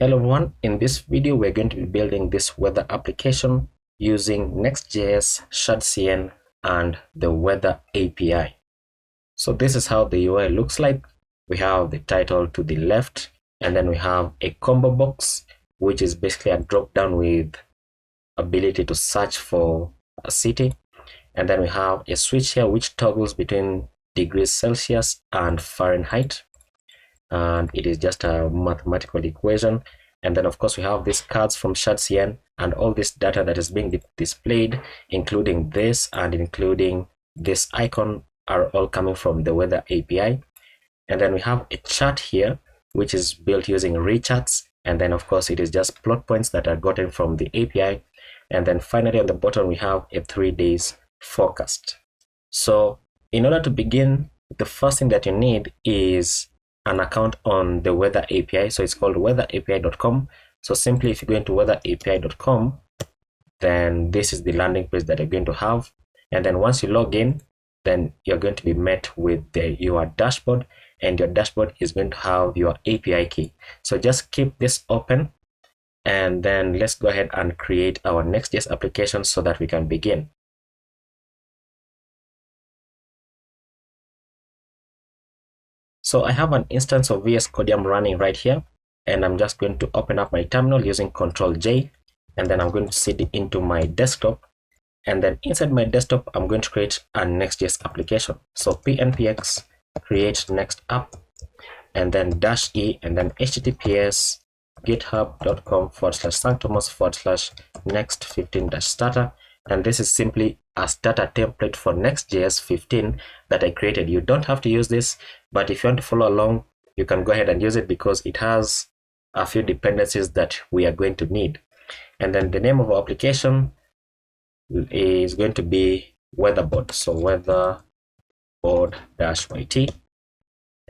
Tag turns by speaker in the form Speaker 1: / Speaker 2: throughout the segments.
Speaker 1: Hello everyone, in this video we're going to be building this weather application using NextJs, TsbSankara, and the Weather API. So this is how the UI looks like. We have the title to the left, and then we have a combo box, which is basically a drop down with ability to search for a city. And then we have a switch here which toggles between degrees Celsius and Fahrenheit. And it is just a mathematical equation. And then of course we have these cards from TsbSankara and all this data that is being displayed, including this and including this icon, are all coming from the Weather API. And then we have a chart here which is built using recharts, and then of course it is just plot points that are gotten from the API. And then finally on the bottom we have a 3 days forecast. So in order to begin, the first thing that you need is an account on the Weather API. So it's called weatherapi.com. So simply if you go into weatherapi.com, then this is the landing page that you're going to have. And then once you log in, then you're going to be met with your dashboard, and your dashboard is going to have your API key. So just keep this open, and then let's go ahead and create our NextJs application so that we can begin. So I have an instance of VS Code running right here, and I'm just going to open up my terminal using Ctrl-J, and then I'm going to cd into my desktop. And then inside my desktop, I'm going to create a NextJs application. So pnpx create next app, and then -e, and then https github.com/sanctomus/next15-starter. And this is simply a starter template for NextJs 15 that I created. You don't have to use this, but if you want to follow along, you can go ahead and use it because it has a few dependencies that we are going to need. And then the name of our application is going to be weatherboard. So weatherboard-yt,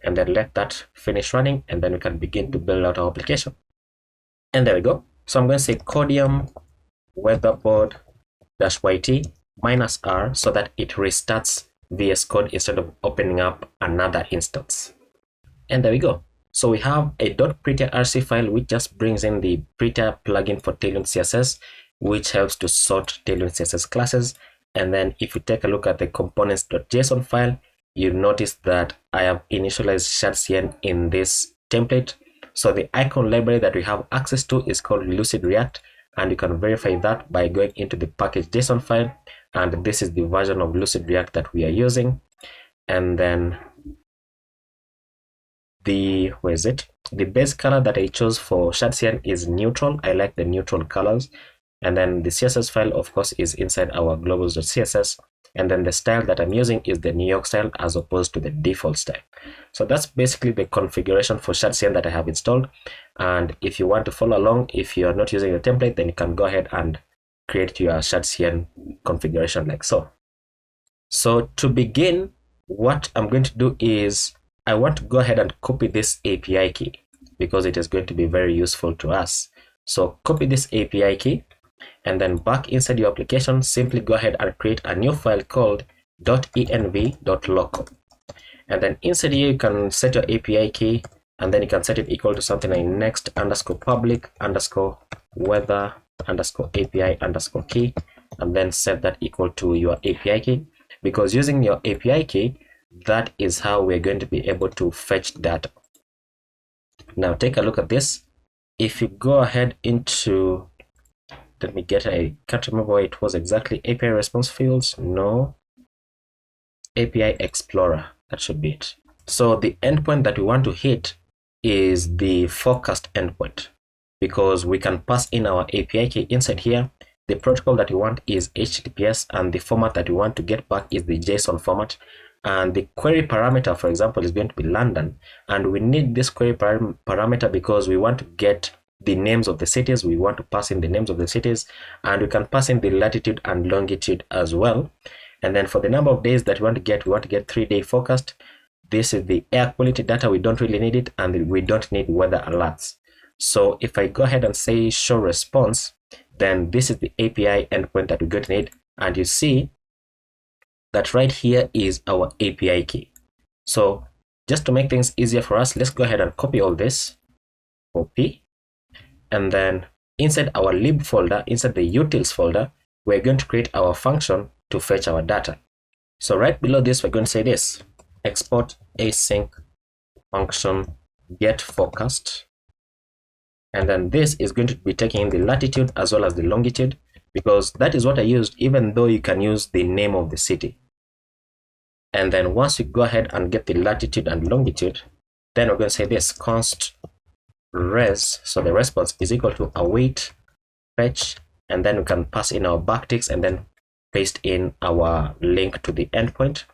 Speaker 1: and then let that finish running, and then we can begin to build out our application. And there we go. So I'm going to say Codium weatherboard-yt -r so that it restarts VS Code instead of opening up another instance. And there we go. So we have a .prettier.rc file which just brings in the Prettier plugin for TailwindCSS, which helps to sort TailwindCSS classes. And then if you take a look at the components.json file, you notice that I have initialized TsbSankara in this template. So the icon library that we have access to is called Lucid React, and you can verify that by going into the package.json file, and this is the version of Lucid React that we are using. And then the base color that I chose for TsbSankara is neutral. I like the neutral colors. And then the CSS file, of course, is inside our globals.css. And then the style that I'm using is the New York style as opposed to the default style. So that's basically the configuration for TsbSankara that I have installed. And if you want to follow along, if you're not using the template, then you can go ahead and create your TsbSankara configuration like so. So to begin, what I'm going to do is I want to go ahead and copy this API key because it is going to be very useful to us. So copy this API key, and then back inside your application, simply go ahead and create a new file called .env.local. And then inside here, you can set your API key, and then you can set it equal to something like next_public_weather_API_key, and then set that equal to your API key, because using your API key, that is how we're going to be able to fetch data. Now take a look at this. If you go ahead into, let me get, I can't remember what it was exactly, API response fields, no, API Explorer, that should be it. So the endpoint that we want to hit is the forecast endpoint, because we can pass in our API key inside here. The protocol that we want is HTTPS, and the format that we want to get back is the JSON format. And the query parameter, for example, is going to be London, and we need this query parameter because we want to get the names of the cities. We want to pass in the names of the cities, and we can pass in the latitude and longitude as well. And then for the number of days that we want to get 3-day forecast. This is the air quality data. We don't really need it, and we don't need weather alerts. So if I go ahead and say show response, then this is the API endpoint that we're going to need, and you see that right here is our API key. So just to make things easier for us, let's go ahead and copy all this. Copy. and then inside our lib folder, inside the utils folder, we're going to create our function to fetch our data. So right below this, we're going to say this: export async function get forecast, and then this is going to be taking the latitude as well as the longitude, because that is what I used, even though you can use the name of the city. And then once we go ahead and get the latitude and longitude, then we're going to say this: const res, so the response is equal to await fetch, and then we can pass in our backticks and then paste in our link to the endpoint.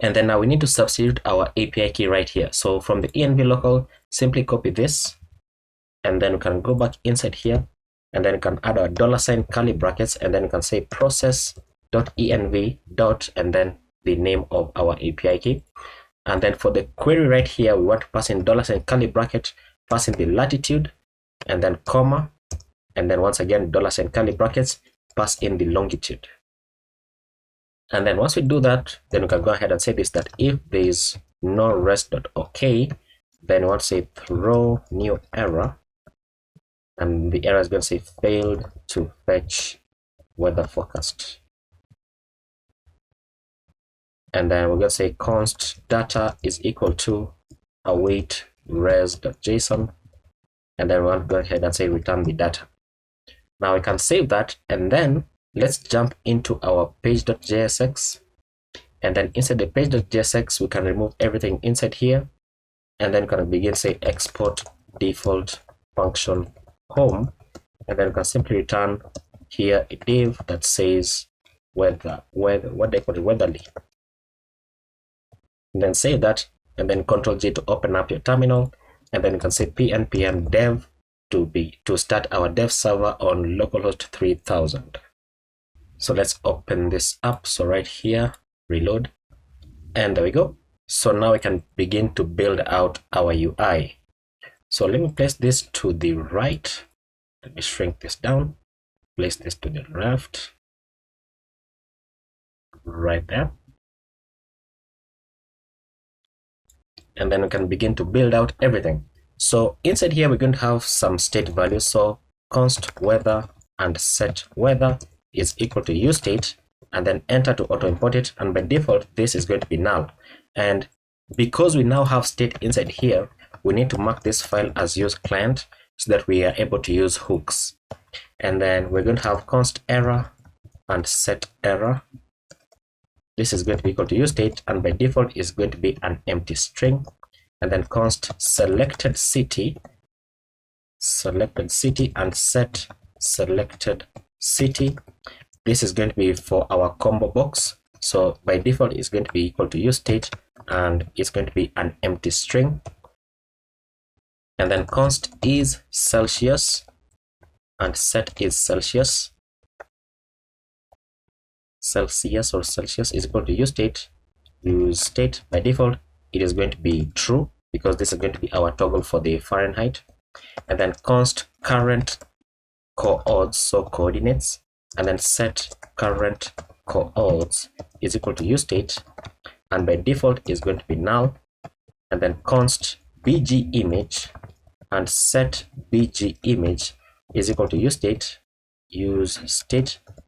Speaker 1: And then now we need to substitute our API key right here. So from the env local, simply copy this, and then we can go back inside here, and then we can add our $ curly brackets, and then we can say process.env dot, and then the name of our API key. And then for the query right here, we want to pass in $ curly bracket, pass in the latitude, and then comma, and then once again $ curly brackets, pass in the longitude. And then once we do that, then we can go ahead and say this, that if there is no rest.ok, then we want to say throw new error, and the error is going to say failed to fetch weather forecast. And then we're going to say const data is equal to await res.json, and then we want to go ahead and say return the data. Now we can save that, and then let's jump into our page.jsx, and then inside the page.jsx we can remove everything inside here, and then we can begin say export default function home, and then we can simply return here a div that says weather, what they call it, weatherly, and then save that, and then Ctrl-G to open up your terminal, and then you can say pnpm dev to start our dev server on localhost 3000. So let's open this up. So right here, reload, and there we go. So now we can begin to build out our UI. So let me place this to the right. Let me shrink this down, place this to the left, right there. And then we can begin to build out everything. So inside here, we're going to have some state values. So const weather and set weather is equal to useState, and then enter to auto import it. And by default, this is going to be null. And because we now have state inside here, we need to mark this file as use client so that we are able to use hooks. And then we're going to have const error and set error. This is going to be equal to useState, and by default is going to be an empty string. And then const selected city and set selected city. This is going to be for our combo box. So by default is going to be equal to useState, and it's going to be an empty string. And then const is Celsius and set is Celsius. Celsius is equal to useState. By default it is going to be true, because this is going to be our toggle for the Fahrenheit. And then const current coordinates, so coordinates, and then set current coordinates is equal to useState, and by default is going to be null. And then const bg image and set bg image is equal to useState,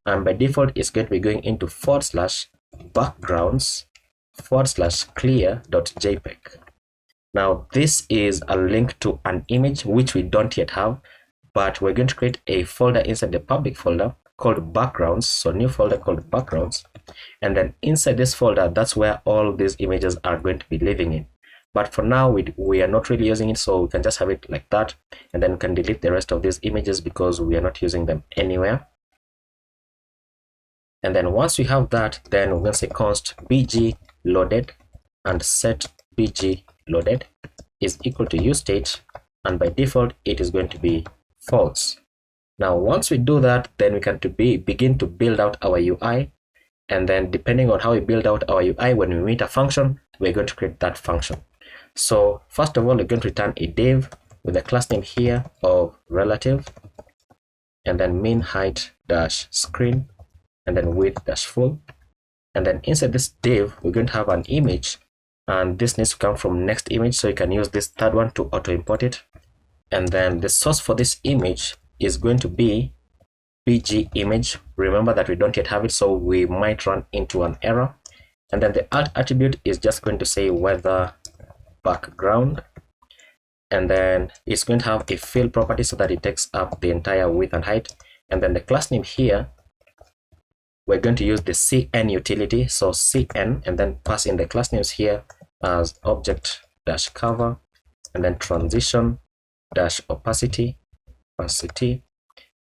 Speaker 1: and by default is going to be going into /backgrounds/clear.jpg. Now this is a link to an image which we don't yet have, but we're going to create a folder inside the public folder called backgrounds. So new folder called backgrounds, and then inside this folder, that's where all these images are going to be living in. But for now we are not really using it, so we can just have it like that, and then we can delete the rest of these images because we are not using them anywhere. And then once we have that, then we're going to say const bg loaded and set bg loaded is equal to useState, and by default it is going to be false. Now once we do that, then we can begin to build out our UI, and then depending on how we build out our UI, when we meet a function, we're going to create that function. So first of all, we're going to return a div with a class name here of relative, and then min height dash screen, and then width dash full. And then inside this div, we're going to have an image, and this needs to come from next image, so you can use this third one to auto import it. And then the source for this image is going to be bg image. Remember that we don't yet have it, so we might run into an error. And then the alt attribute is just going to say weather background, and then it's going to have a fill property so that it takes up the entire width and height. And then the class name here, we're going to use the cn utility, so cn, and then pass in the class names here as object dash cover, and then transition dash opacity,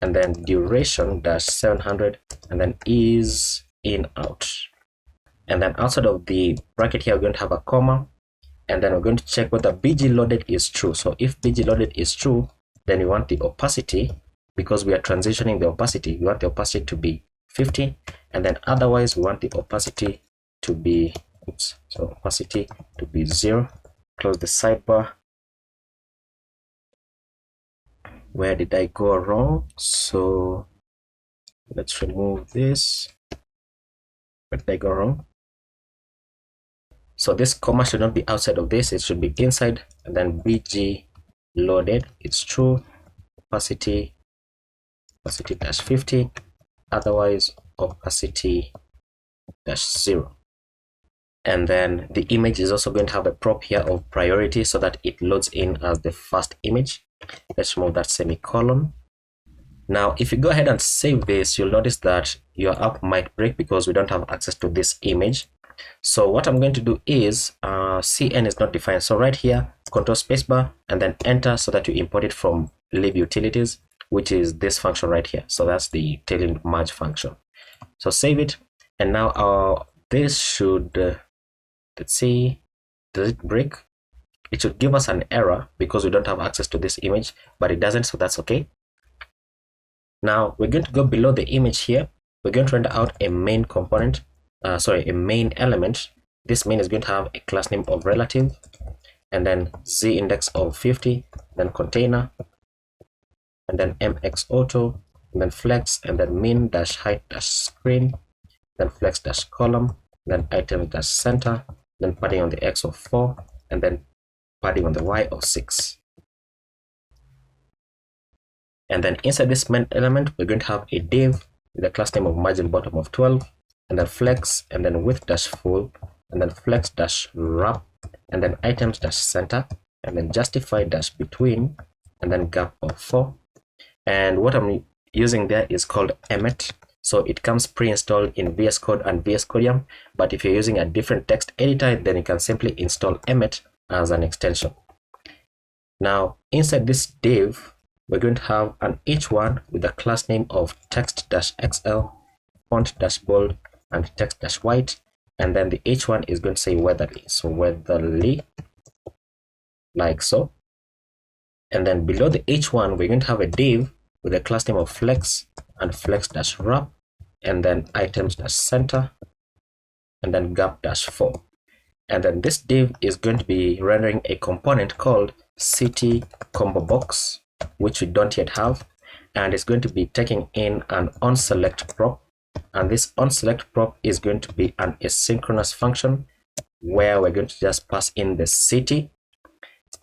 Speaker 1: and then duration dash 700, and then is in out. And then outside of the bracket here, we're going to have a comma, and then we're going to check whether bg loaded is true. So if bg loaded is true, then we want the opacity, because we are transitioning the opacity, we want the opacity to be 50, and then otherwise we want the opacity to be, opacity to be 0. Close the sidebar. Where did I go wrong? So let's remove this. Where did I go wrong? So this comma should not be outside of this, it should be inside, and then bg loaded, it's true, opacity dash 50, otherwise opacity dash 0. And then the image is also going to have a prop here of priority so that it loads in as the first image. Let's remove that semicolon. Now if you go ahead and save this, you'll notice that your app might break because we don't have access to this image. So what I'm going to do is cn is not defined, so right here control spacebar and then enter so that you import it from lib utilities, which is this function right here. So that's the Tailwind merge function. So save it, and now this should let's see, does it break? It should give us an error because we don't have access to this image, but it doesn't, so that's okay. Now we're going to go below the image here. We're going to render out a main component, a main element. This main is going to have a class name of relative, and then z index of 50, then container, and then mx auto, and then flex, and then min dash height dash screen, then flex dash column, then item dash center, then padding on the x of 4, and then padding on the y of 6. And then inside this main element, we're going to have a div with a class name of margin bottom of 12, and then flex, and then width dash full, and then flex dash wrap, and then items dash center, and then justify dash between, and then gap of 4. And what I'm using there is called emmet. So it comes pre-installed in VS Code and VS Codium, but if you're using a different text editor, then you can simply install emmet as an extension. Now inside this div, we're going to have an h1 with a class name of text-xl, font-bold, and text-white, and then the h1 is going to say weatherly, so weatherly, like so. And then below the h1, we're going to have a div with a class name of flex and flex-wrap, and then items-center, and then gap-4. And then this div is going to be rendering a component called city combo box, which we don't yet have, and it's going to be taking in an onSelect prop, and this onSelect prop is going to be an asynchronous function where we're going to just pass in the city,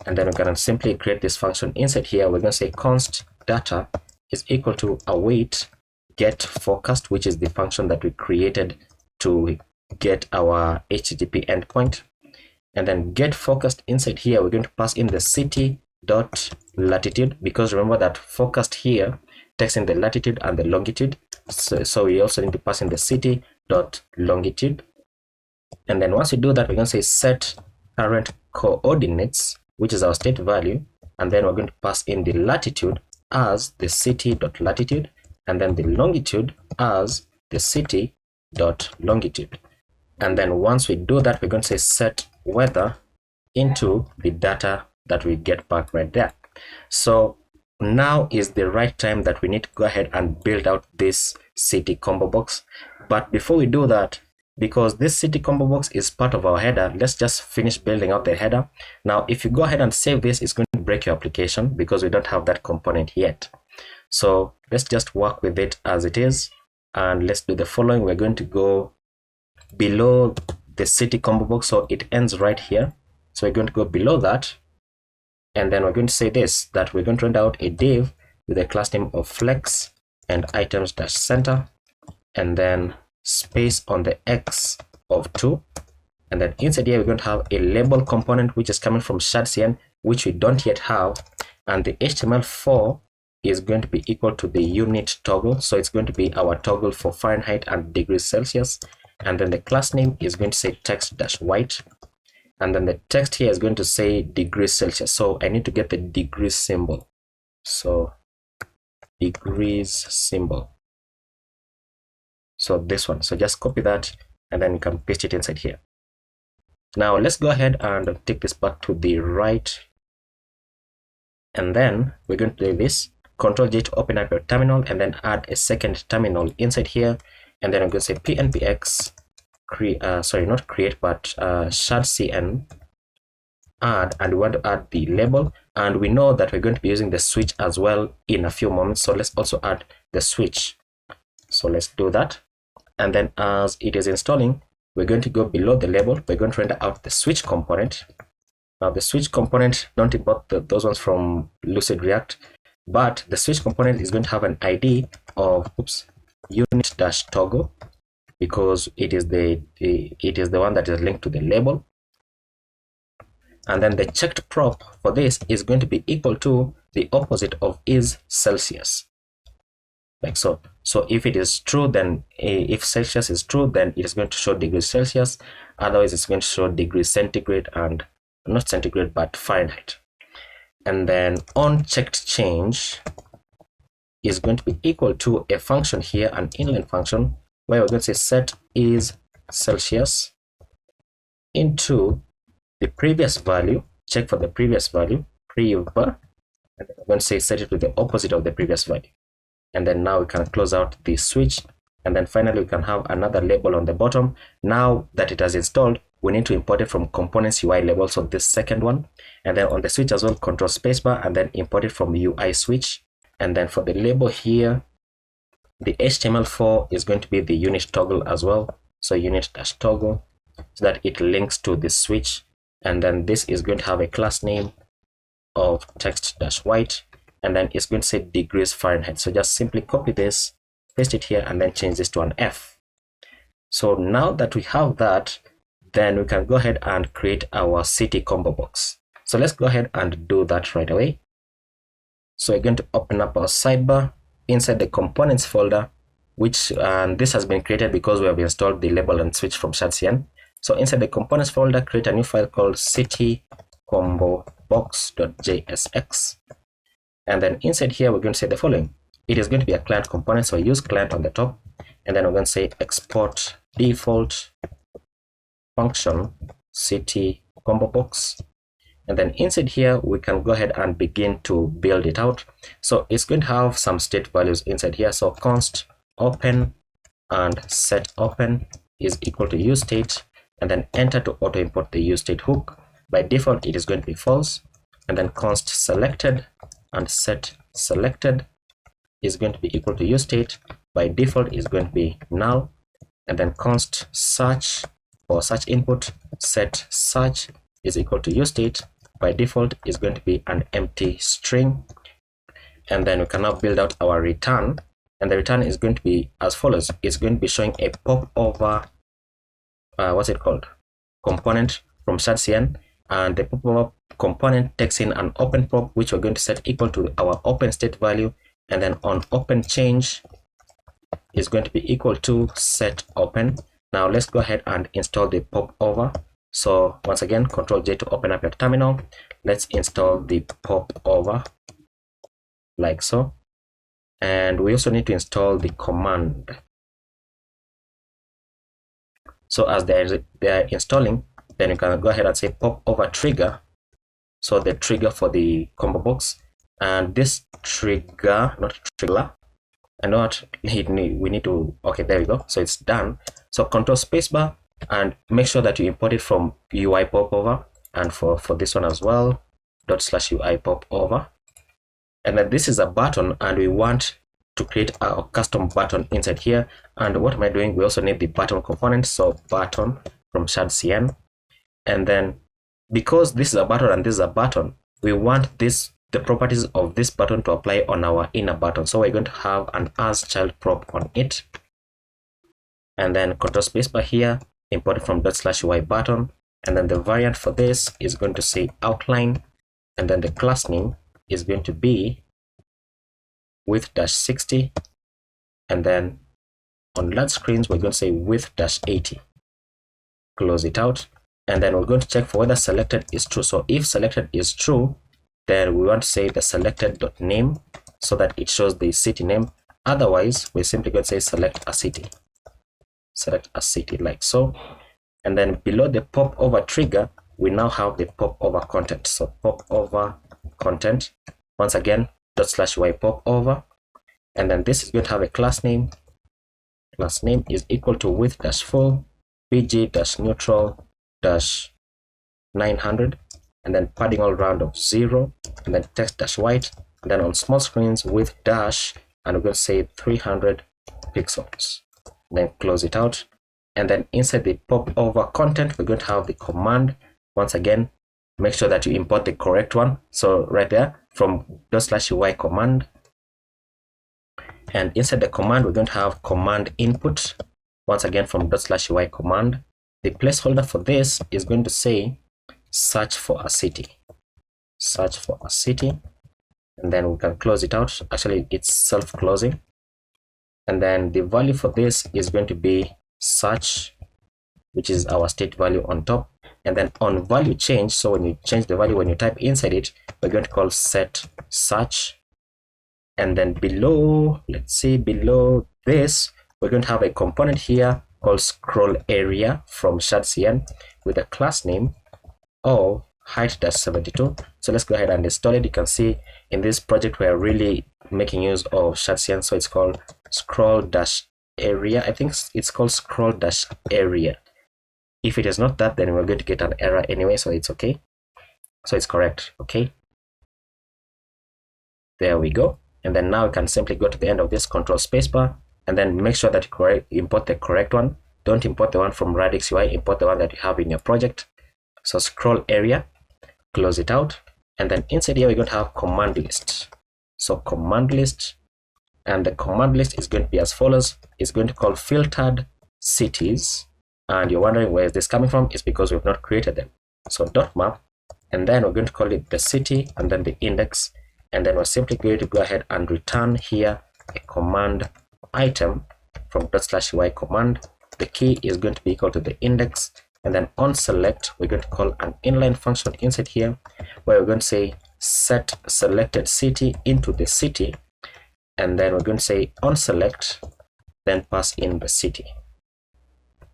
Speaker 1: and then we're going to simply create this function inside here. We're going to say const data is equal to await get forecast, which is the function that we created to get our HTTP endpoint, and then get forecast inside here. We're going to pass in the city dot latitude, because remember that forecast here takes in the latitude and the longitude, so we also need to pass in the city dot longitude. And then once we do that, we're going to say set current coordinates, which is our state value, and then we're going to pass in the latitude as the city dot latitude, and then the longitude as the city dot longitude. And then once we do that, we're going to say set weather into the data that we get back right there. So now is the right time that we need to go ahead and build out this city combo box. But before we do that, because this city combo box is part of our header, let's just finish building out the header. Now if you go ahead and save this, it's going to break your application because we don't have that component yet. So let's just work with it as it is, and let's do the following. We're going to go below the city combo box, so it ends right here. So we're going to go below that, And then we're going to say this, that we're going to render out a div with a class name of flex and items dash center, and then space on the x of 2. And then inside here, we're going to have a label component, which is coming from shadcn, which we don't yet have. And the HTML4 is going to be equal to the unit toggle. So it's going to be our toggle for Fahrenheit and degrees Celsius. And then the class name is going to say text-white. And then the text here is going to say degrees Celsius. So I need to get the degrees symbol. So degrees symbol. So this one. So just copy that and then you can paste it inside here. Now let's go ahead and take this back to the right. And then we're going to do this. Control J to open up your terminal and then add a second terminal inside here. And then I'm going to say pnpx shadcn add, and we want to add the label, and we know that we're going to be using the switch as well in a few moments, so let's also add the switch. So let's do that. And then as it is installing, we're going to go below the label. We're going to render out the switch component. Now the switch component, don't import those ones from Lucid React, but the switch component is going to have an ID of unit-toggle, because it is the one that is linked to the label. And then the checked prop for this is going to be equal to the opposite of is Celsius, like so. So if it is true, then if Celsius is true, then it is going to show degrees Celsius. Otherwise, it's going to show degrees centigrade, and not centigrade but Fahrenheit. And then onChecked change is going to be equal to a function here, an inline function, where we're going to say set is Celsius into the previous value, check for the previous value, prev, and then we're going to say set it to the opposite of the previous value. And then now we can close out the switch, and then finally we can have another label on the bottom. Now that it has installed, we need to import it from components UI label, so this second one. And then on the switch as well, control spacebar, and then import it from UI switch. And then for the label here, the HTML4 is going to be the unit toggle as well, so unit-toggle, so that it links to the switch. And then this is going to have a class name of text-white, and then it's going to say degrees Fahrenheit. So just simply copy this, paste it here, and then change this to an F. So now that we have that, then we can go ahead and create our city combo box. So let's go ahead and do that right away. So we're going to open up our sidebar inside the components folder, which this has been created because we have installed the label and switch from shadcn. So inside the components folder, create a new file called citycombobox.jsx. And then inside here, we're going to say the following. It is going to be a client component, so I use client on the top. And then we're going to say export default function city combo box. And then inside here, we can go ahead and begin to build it out. So it's going to have some state values inside here. So const open and set open is equal to useState, and then enter to auto import the useState hook. By default, it is going to be false. And then const selected and set selected is going to be equal to useState. By default, is going to be null. And then const search for search input, set search is equal to useState. By default is going to be an empty string. And then we can now build out our return, and the return is going to be as follows. It's going to be showing a pop over component from shadcn, and the pop over component takes in an open prop, which we're going to set equal to our open state value, and then on open change is going to be equal to set open. Now let's go ahead and install the pop over. So once again, Control J to open up your terminal. Let's install the pop over like so. And we also need to install the command. So as they are installing, then you can go ahead and say pop over trigger. So the trigger for the combo box, and this trigger, not trigger, and what we need to, okay, there we go. So it's done. So control spacebar and make sure that you import it from UI popover, and for this one as well, /UI popover. And then this is a button, and we want to create a custom button inside here. And what am I doing? We also need the button component, so button from shadcn. And then because this is a button and this is a button, we want the properties of this button to apply on our inner button. So we're going to have an as child prop on it, and then control spacebar here, import it from ./UI button, and then the variant for this is going to say outline, and then the class name is going to be width-60, and then on large screens we're going to say width-80. Close it out, and then we're going to check for whether selected is true. So if selected is true, then we want to say the selected.name so that it shows the city name. Otherwise, we're simply going to say select a city. Select a city like so. And then below the pop over trigger, we now have the pop over content. So pop over content, once again, ./UI pop over. And then this is going to have a class name. Class name is equal to width-full, bg-neutral-900, and then padding all round of 0, and then text-white, and then on small screens width dash, and we're going to say 300 pixels. Then close it out, and then inside the pop over content we're going to have the command. Once again, make sure that you import the correct one. So right there from ./UI command, and inside the command we're going to have command input, once again from ./UI command. The placeholder for this is going to say search for a city. Search for a city, and then we can close it out. Actually, it's self-closing. And then the value for this is going to be search, which is our state value on top. And then on value change, so when you change the value, when you type inside it, we're going to call set search. And then below, let's see, below this, we're going to have a component here called scroll area from shadcn with a class name of height-72. So let's go ahead and install it. You can see in this project we're really making use of shadcn, so it's called scroll-area. I think it's called scroll-area. If it is not that, then we're going to get an error anyway, so it's okay. So it's correct. Okay, there we go. And then now you can simply go to the end of this, control spacebar, and then make sure that you import the correct one. Don't import the one from Radix UI, import the one that you have in your project. So scroll area, close it out, and then inside here we're going to have command list. So command list, and the command list is going to be as follows. It's going to call filtered cities, and you're wondering where is this coming from? It's because we've not created them. So .map, and then we're going to call it the city and then the index, and then we're simply going to go ahead and return here a command item from ./UI command. The key is going to be equal to the index, and then on select we're going to call an inline function inside here where we're going to say set selected city into the city, and then we're going to say on select, then pass in the city.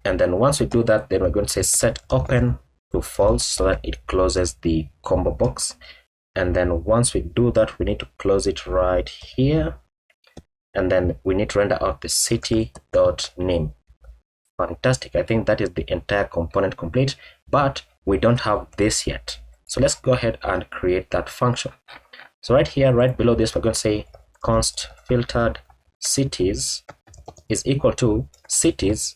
Speaker 1: And then once we do that, then we're going to say set open to false so that it closes the combo box. And then once we do that, we need to close it right here, and then we need to render out the city.name. Fantastic. I think that is the entire component complete, but we don't have this yet. So let's go ahead and create that function. So right here, right below this, we're going to say const filtered cities is equal to cities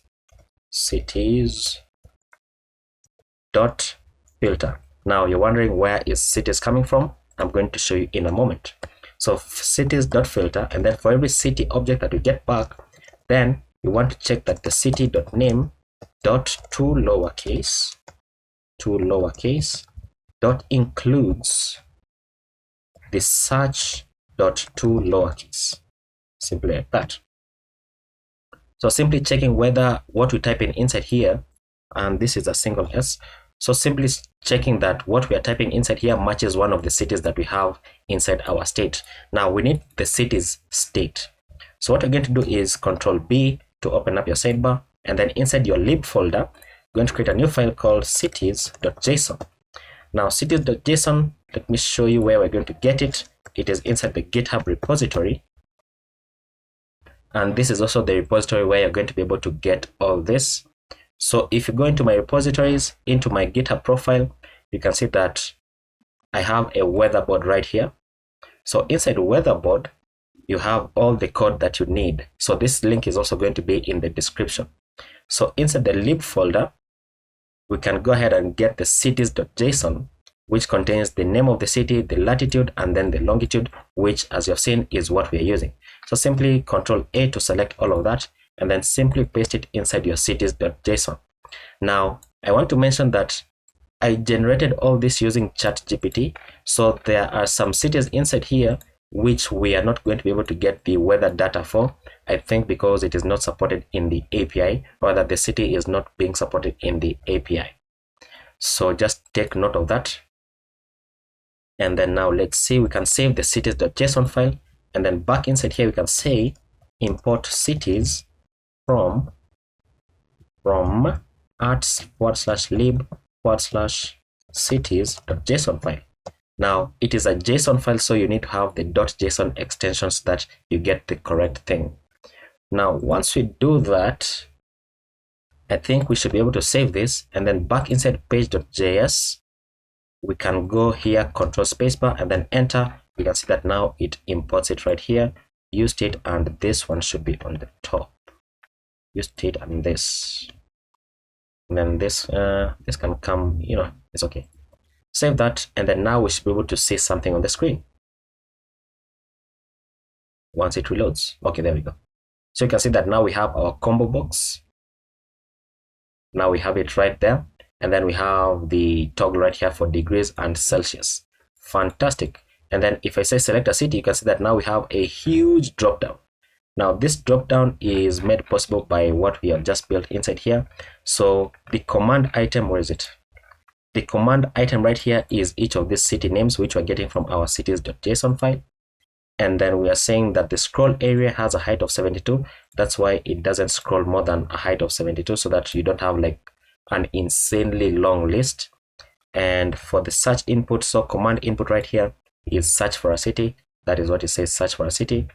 Speaker 1: dot filter. Now you're wondering where is cities coming from? I'm going to show you in a moment. So cities.filter, and then for every city object that we get back, then you want to check that the city.name dot two lowercase dot includes the search dot two lowercase. Simply like that. So simply checking whether what we type in inside here, and this is a single S, so simply checking that what we are typing inside here matches one of the cities that we have inside our state. Now we need the city's state. So what we're going to do is Control B to open up your sidebar, and then inside your lib folder, we're going to create a new file called cities.json. Now cities.json, let me show you where we're going to get it. It is inside the GitHub repository. And this is also the repository where you're going to be able to get all this. So if you go into my repositories, into my GitHub profile, you can see that I have a weatherboard right here. So inside the weatherboard, you have all the code that you need. So this link is also going to be in the description. So inside the lib folder, we can go ahead and get the cities.json. which contains the name of the city, the latitude, and then the longitude, which, as you have seen, is what we are using. So simply Control A to select all of that, and then simply paste it inside your cities.json. Now, I want to mention that I generated all this using ChatGPT, so there are some cities inside here which we are not going to be able to get the weather data for, I think because it is not supported in the API, or that the city is not being supported in the API. So just take note of that. And then now let's see, we can save the cities.json file, and then back inside here we can say import cities from @lib/cities.json file. Now it is a JSON file, so you need to have the .json extension so that you get the correct thing. Now once we do that, I think we should be able to save this, and then back inside page.js we can go here, Control spacebar, and then enter. We can see that now it imports it right here. Use state, and this one should be on the top. Use state and this, and then this can come, it's okay. Save that, and then now we should be able to see something on the screen once it reloads. Okay, there we go. So you can see that now we have our combo box. Now we have it right there. And then we have the toggle right here for degrees and Celsius. Fantastic. And then if I say select a city, you can see that now we have a huge drop down. Now this drop down is made possible by what we have just built inside here. So the command item, where is it? The command item right here is each of these city names, which we're getting from our cities.json file. And then we are saying that the scroll area has a height of 72. That's why it doesn't scroll more than a height of 72, so that you don't have like an insanely long list. And for the search input, so command input right here is search for a city. That is what it says, search for a city.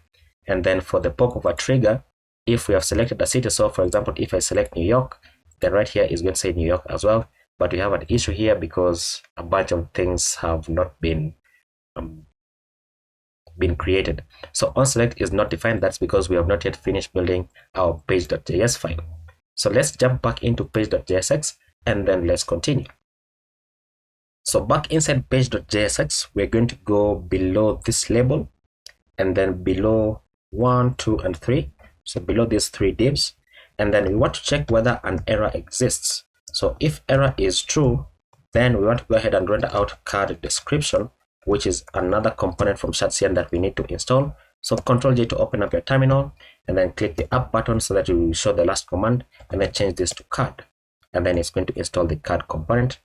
Speaker 1: And then for the pop of a trigger, if we have selected a city, so for example, if I select New York, then right here is going to say New York as well. But we have an issue here because a bunch of things have not been created. So onSelect is not defined. That's because we have not yet finished building our page.js file. So let's jump back into page.jsx, and then let's continue. So back inside page.jsx, we're going to go below this label, and then below 1, 2, and 3. So below these 3 divs, and then we want to check whether an error exists. So if error is true, then we want to go ahead and render out card description, which is another component from shadcn that we need to install. So Control J to open up your terminal, and then click the up button so that you will show the last command, and then change this to card. And then it's going to install the card component.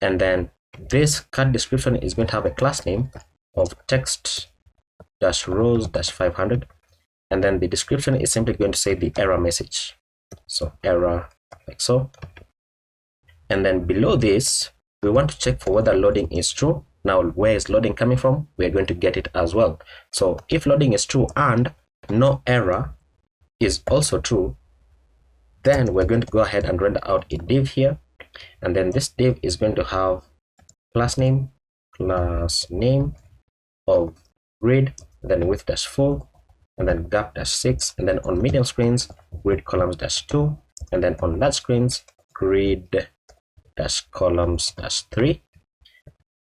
Speaker 1: And then this card description is going to have a class name of text-rows-500. And then the description is simply going to say the error message. So error, like so. And then below this, we want to check for whether loading is true. Now, where is loading coming from? We're going to get it as well. So if loading is true and no error is also true, then we're going to go ahead and render out a div here. And then this div is going to have class name of grid, then width-4, and then gap-6, and then on medium screens, grid columns-2, and then on large screens, grid-columns-3.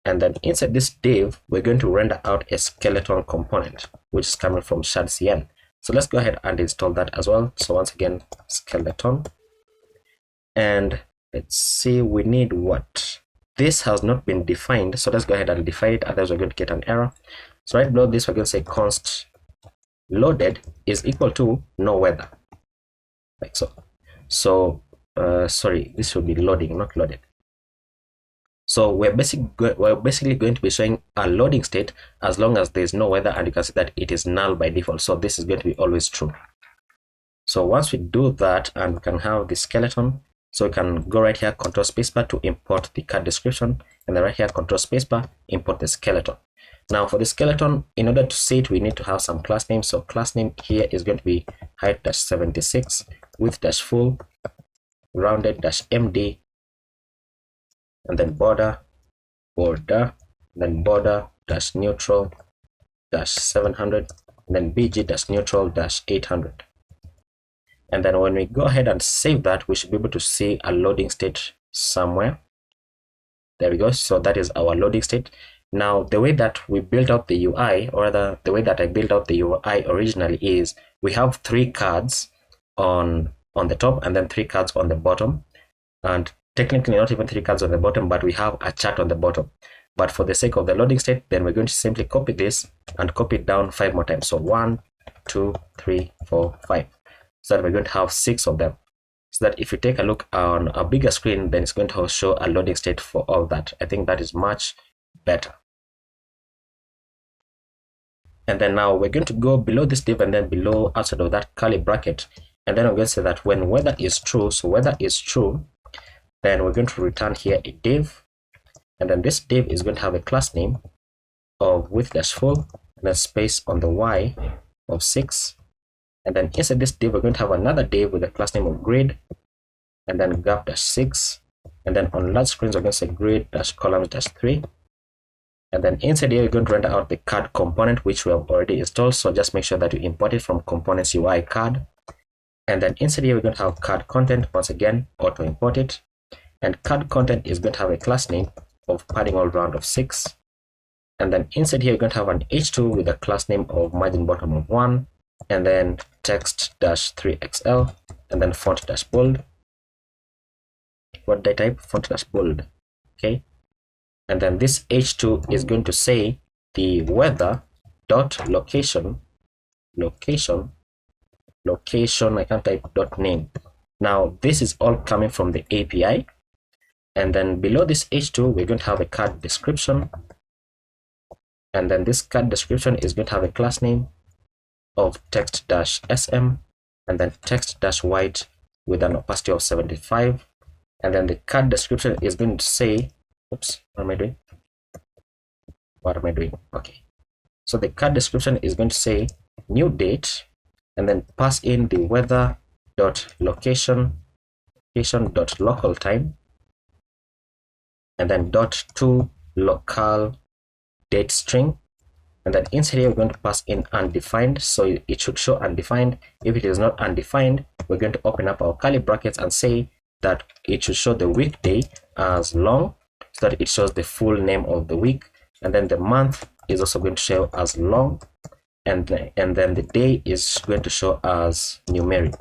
Speaker 1: And then inside this div, we're going to render out a skeleton component, which is coming from shadcn. So let's go ahead and install that as well. So once again, skeleton. And let's see, we need what? This has not been defined. So let's go ahead and define it, otherwise we're going to get an error. So right below this, we're going to say const loaded is equal to no weather, like so. So sorry, this should be loading, not loaded. So we're basically going to be showing a loading state as long as there is no weather, and you can see that it is null by default. So this is going to be always true. So once we do that, and we can have the skeleton, so we can go right here, Control spacebar to import the card description, and then right here, Control spacebar, import the skeleton. Now for the skeleton, in order to see it, we need to have some class name. So class name here is going to be height-76, width-full, rounded-md, and then border, then border-neutral-700, and then bg-neutral-800. And then when we go ahead and save that, we should be able to see a loading state somewhere. There we go. So that is our loading state. Now, the way that we built out the UI, or rather the way that I built out the UI originally, is we have 3 cards on the top and then 3 cards on the bottom. And technically not even 3 cards on the bottom, but we have a chart on the bottom. But for the sake of the loading state, then we're going to simply copy this and copy it down 5 more times. So 1, 2, 3, 4, 5. So that we're going to have 6 of them. So that if you take a look on a bigger screen, then it's going to show a loading state for all that. I think that is much better. And then now we're going to go below this div and then below outside of that curly bracket. And then I'm going to say that when weather is true, so weather is true, then we're going to return here a div. And then this div is going to have a class name of width-full and then space on the Y of 6. And then inside this div, we're going to have another div with a class name of grid and then gap-6. And then on large screens, we're going to say grid-columns-3. And then inside here, we're going to render out the card component, which we have already installed. So just make sure that you import it from components UI card. And then inside here, we're going to have card content. Once again, auto import it. And card content is going to have a class name of padding all round of 6. And then inside here, you're going to have an h2 with a class name of margin bottom of 1. And then text-3xl. And then font-bold. What did I type? Font-bold. Okay. And then this h2 is going to say the weather dot location, I can't type dot name. Now this is all coming from the API. And then below this h2, we're going to have a card description. And then this card description is going to have a class name of text-sm and then text-white with an opacity of 75. And then the card description is going to say, oops, what am I doing? Okay. So the card description is going to say new date and then pass in the weather dot location dot local time and then dot to local date string. And then inside here, we're going to pass in undefined. So it should show undefined. If it is not undefined, we're going to open up our curly brackets and say that it should show the weekday as long, so that it shows the full name of the week. And then the month is also going to show as long. And then the day is going to show as numeric.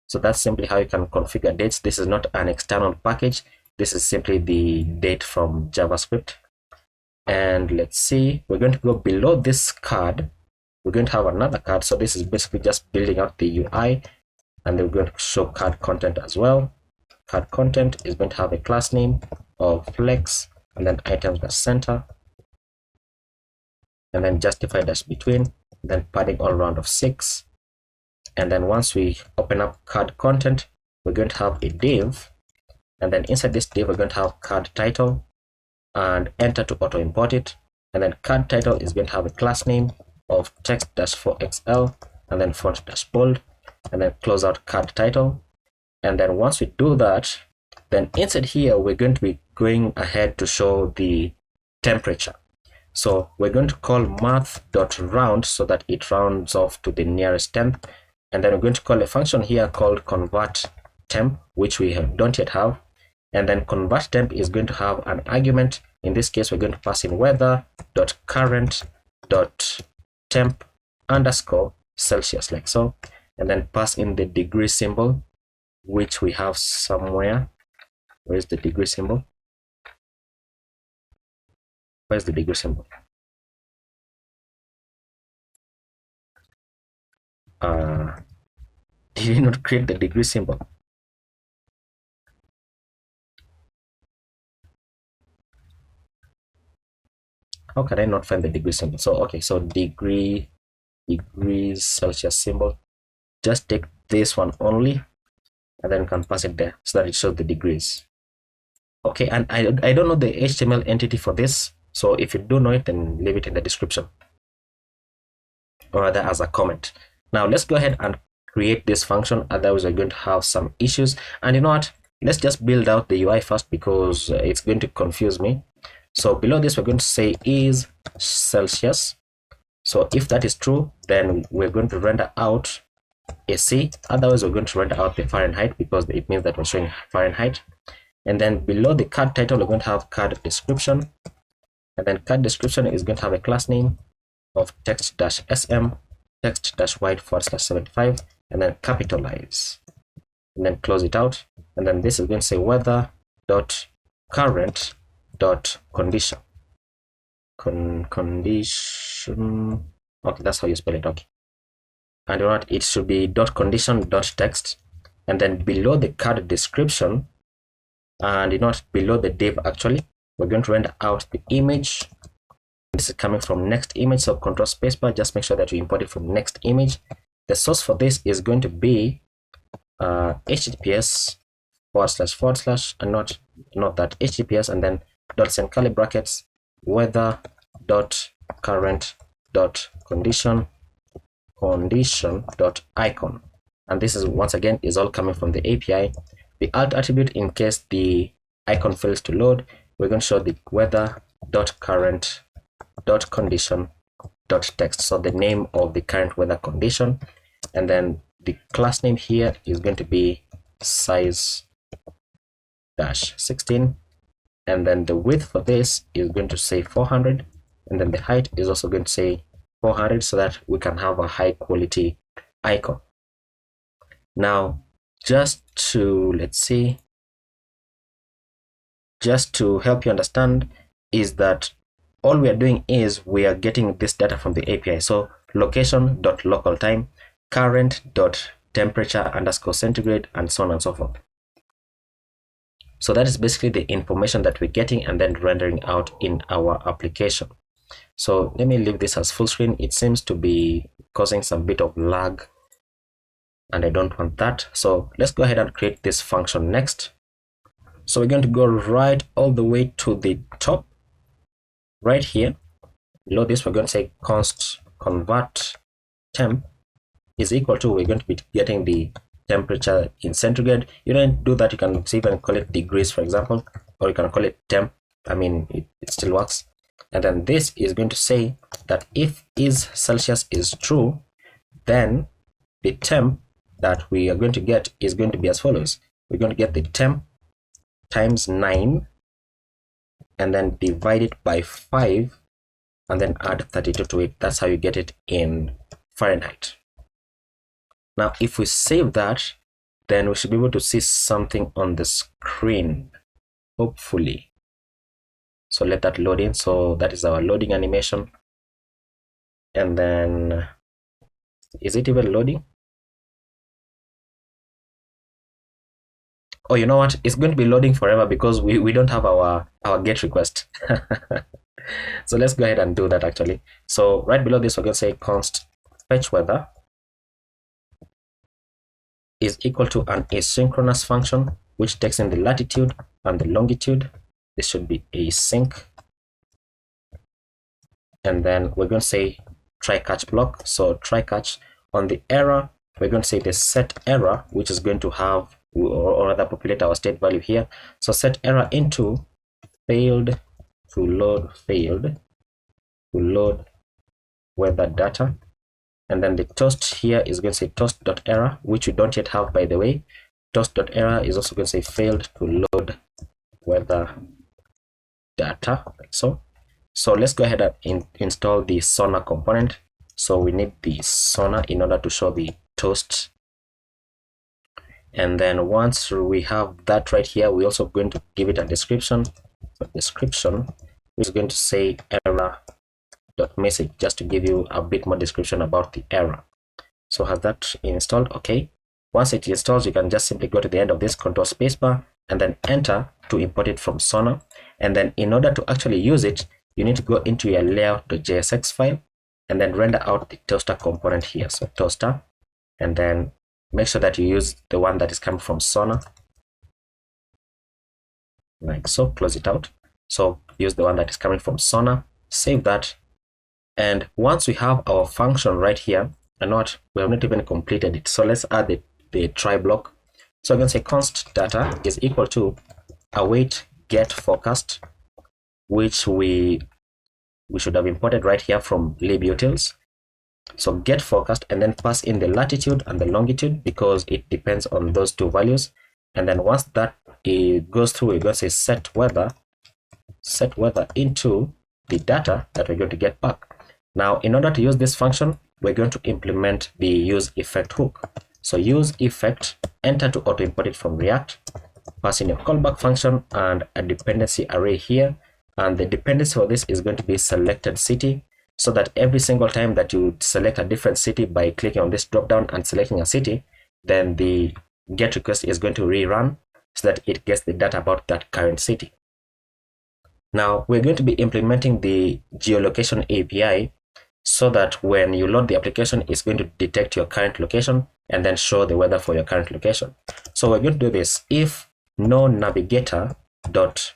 Speaker 1: So that's simply how you can configure dates. This is not an external package. This is simply the date from JavaScript. And let's see, we're going to go below this card. We're going to have another card. So this is basically just building out the UI, and then we're going to show card content as well. Card content is going to have a class name of flex and then items-center and then justify-between, then padding all round of 6. And then once we open up card content, we're going to have a div, and then inside this div, we're going to have card title and enter to auto import it. And then card title is going to have a class name of text-4xl and then font-bold, and then close out card title. And then once we do that, then inside here, we're going to be going ahead to show the temperature. So we're going to call math.round so that it rounds off to the nearest temp. And then we're going to call a function here called convert temp, which we don't yet have. And then convert temp is going to have an argument. In this case, we're going to pass in weather.current.temp underscore Celsius, like so. And then pass in the degree symbol, which we have somewhere. Where's the degree symbol? Where's the degree symbol? Did you not create the degree symbol? How can I not find the degree symbol? So okay, so degrees Celsius symbol. Just take this one only, and then you can pass it there so that it shows the degrees. Okay, and I don't know the HTML entity for this, so if you do know it, then leave it in the description, or rather as a comment. Now let's go ahead and create this function, otherwise we're going to have some issues. And you know what, let's just build out the UI first, because it's going to confuse me. So below this, we're going to say is Celsius. So if that is true, then we're going to render out a C. Otherwise, we're going to render out the Fahrenheit, because it means that we're showing Fahrenheit. And then below the card title, we're going to have card description. And then card description is going to have a class name of text-sm, text-white/75, and then capitalize. And then close it out. And then this is going to say weather.current.condition. Condition. Okay, that's how you spell it. Okay. And you know what? It should be .condition.text. And then below the card description, and you know what? Below the div, actually, we're going to render out the image. This is coming from next image, so control spacebar. Just make sure that you import it from next image. The source for this is going to be https // and not that https, and then $and curly brackets weather.current.condition.icon. And this is once again is all coming from the API. The alt attribute, in case the icon fails to load, we're going to show the weather.current.condition.text, so the name of the current weather condition. And then the class name here is going to be size-16, and then the width for this is going to say 400, and then the height is also going to say 400, so that we can have a high quality icon. Now, just to help you understand, is that all we are doing is we are getting this data from the API. So location.localtime, current.temperature_centigrade, and so on and so forth. So that is basically the information that we're getting and then rendering out in our application. So let me leave this as full screen. It seems to be causing some bit of lag, and I don't want that. So let's go ahead and create this function next. So we're going to go right all the way to the top. Right here, below this, we're going to say const convert temp is equal to, we're going to be getting the temperature in centigrade. You don't do that, you can even call it degrees, for example, or you can call it temp. I mean, it still works. And then this is going to say that if is Celsius is true, then the temp that we are going to get is going to be as follows. We're going to get the temp times 9, and then divide it by 5, and then add 32 to it. That's how you get it in Fahrenheit. Now, if we save that, then we should be able to see something on the screen, hopefully. So let that load in. So that is our loading animation. And then, is it even loading? Oh, you know what? It's going to be loading forever because we don't have our GET request. So let's go ahead and do that actually. So right below this, we're going to say const fetch weather is equal to an asynchronous function which takes in the latitude and the longitude. This should be async. And then we're going to say try catch block. So try catch on the error, we're going to say the set error, which is going to have, or rather populate our state value here. So set error into failed to load weather data. And then the toast here is going to say toast.error, which we don't yet have, by the way. Toast.error is also going to say failed to load weather data, like so. So let's go ahead and install the Sonar component. So we need the Sonar in order to show the toast. And then once we have that right here, we're also going to give it a description. So description is going to say error.message, just to give you a bit more description about the error. So has that installed? Okay. Once it installs, you can just simply go to the end of this, control spacebar, and then enter to import it from Sonar. And then in order to actually use it, you need to go into your layout.jsx file and then render out the toaster component here. So toaster, and then make sure that you use the one that is coming from Sonar, like so. Close it out. So use the one that is coming from Sonar, save that. And once we have our function right here, and what we have not even completed it, so let's add the try block. So I'm going to say const data is equal to await get forecast, which we should have imported right here from libutils. So get forecast, and then pass in the latitude and the longitude because it depends on those two values. And then once that it goes through, we're going to say set weather into the data that we're going to get back. Now, in order to use this function, we're going to implement the use effect hook. So use effect, enter to auto import it from React, pass in a callback function and a dependency array here. And the dependency for this is going to be selected city, so that every single time that you select a different city by clicking on this drop down and selecting a city, then the get request is going to rerun so that it gets the data about that current city. Now we're going to be implementing the geolocation API so that when you load the application, it's going to detect your current location and then show the weather for your current location. So we're going to do this if no navigator dot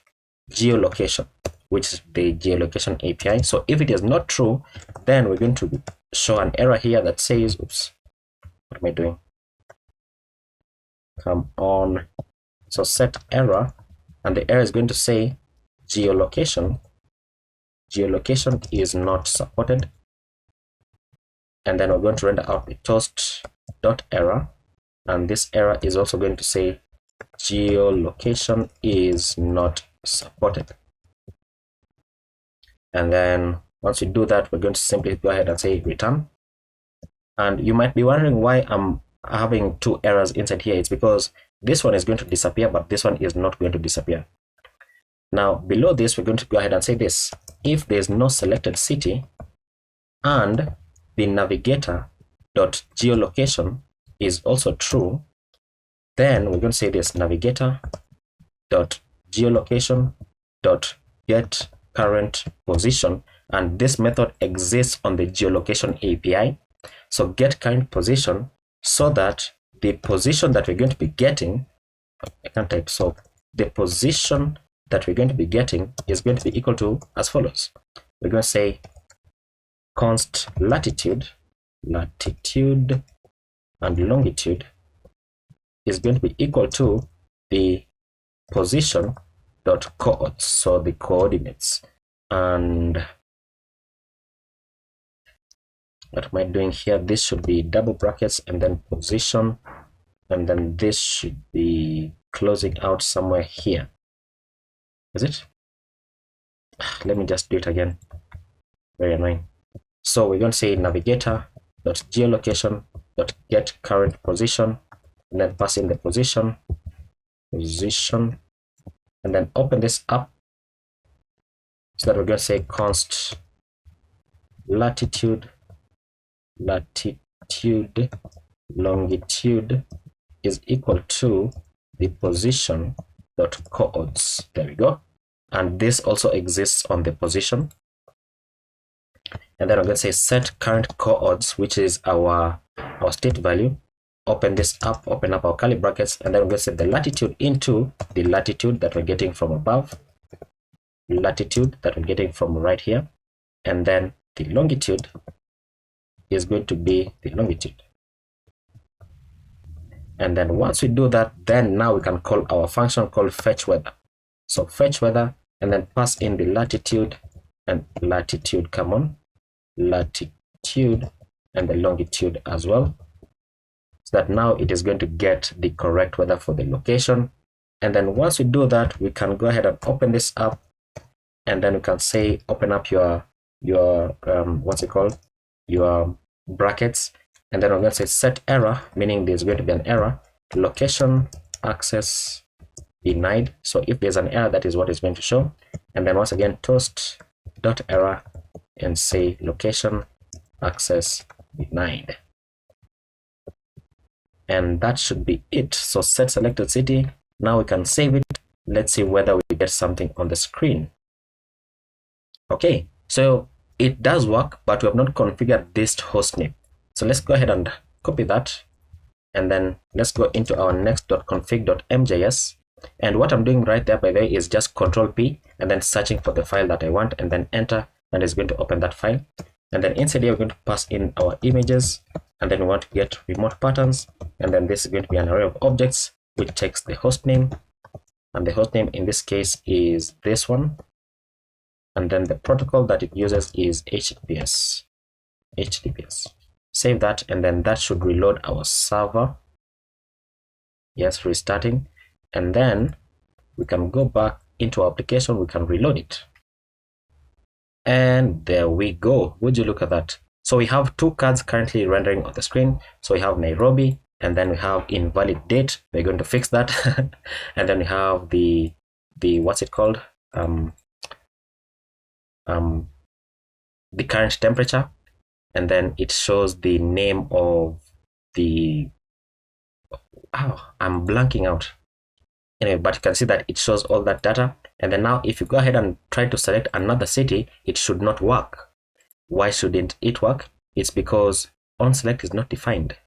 Speaker 1: geolocation, which is the geolocation API. So if it is not true, then we're going to show an error here that says, oops, what am I doing? Come on. So set error, and the error is going to say geolocation is not supported. And then we're going to render out the toast.error, and this error is also going to say geolocation is not supported. And then once we do that, we're going to simply go ahead and say return. And you might be wondering why I'm having two errors inside here. It's because this one is going to disappear, but this one is not going to disappear. Now below this, we're going to go ahead and say this: if there's no selected city and the navigator dot geolocation is also true, then we're going to say this: navigator dot geolocation dot get current position, and this method exists on the geolocation API. So get current position, so that the position that we're going to be getting, I can't type, so the position that we're going to be getting is going to be equal to as follows. We're going to say const latitude and longitude is going to be equal to the position dot coords, so the coordinates. And what am I doing here? This should be double brackets and then position, and then this should be closing out somewhere here. Is it? Let me just do it again. Very annoying. So we're going to say navigator dot geolocation dot get current position, and then pass in the position, and then open this up so that we're going to say const latitude longitude is equal to the position dot coords. There we go. And this also exists on the position. And then I'm going to say set current coords, which is our state value. Open this up, open up our curly brackets, and then we're going to set the latitude into the latitude that we're getting from above, latitude that we're getting from right here, and then the longitude is going to be the longitude. And then once we do that, then now we can call our function called fetch weather. So fetch weather, and then pass in the latitude and latitude, come on, latitude and the longitude as well, so that now it is going to get the correct weather for the location. And then once we do that, we can go ahead and open this up, and then we can say open up your what's it called, your brackets, and then I'm going to say set error, meaning there's going to be an error, location access denied. So if there's an error, that is what it's going to show. And then once again toast dot error and say location access denied. And that should be it. So set selected city. Now we can save it. Let's see whether we get something on the screen. Okay, so it does work, but we have not configured this hostname. So let's go ahead and copy that, and then let's go into our next.config.mjs. And what I'm doing right there, by the way, is just Control P and then searching for the file that I want, and then enter, and it's going to open that file. And then inside here, we're going to pass in our images, and then we want to get remote patterns, and then this is going to be an array of objects which takes the host name, and the host name in this case is this one, and then the protocol that it uses is HTTPS. Save that, and then that should reload our server. Yes, restarting. And then we can go back into our application, we can reload it. And there we go. Would you look at that? So we have two cards currently rendering on the screen. So we have Nairobi, and then we have invalid date. We're going to fix that. And then we have the what's it called? The current temperature, and then it shows the name of the I'm blanking out. Anyway, but you can see that it shows all that data. And then now if you go ahead and try to select another city, it should not work. Why shouldn't it work? It's because onSelect is not defined.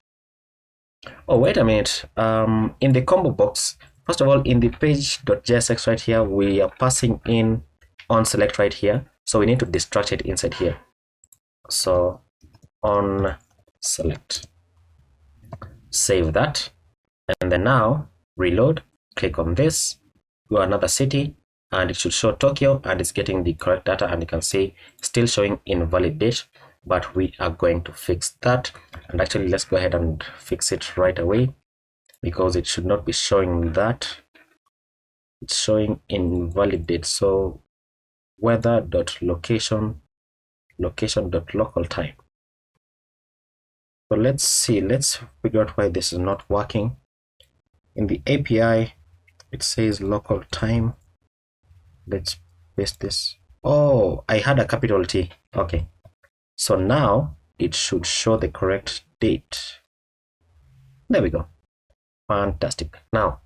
Speaker 1: Oh, wait a minute. In the combo box, first of all, in the page.jsx right here, we are passing in onSelect right here. So we need to destruct it inside here. So onSelect. Save that. And then now reload, click on this, go another city, and it should show Tokyo, and it's getting the correct data, and you can see still showing invalid date, but we are going to fix that. And actually, let's go ahead and fix it right away, because it should not be showing that. It's showing invalid date. So weather.location, location.local time. So let's see, let's figure out why this is not working. In the API, it says local time. Let's paste this. Oh, I had a capital T. Okay. So now it should show the correct date. There we go. Fantastic. Now,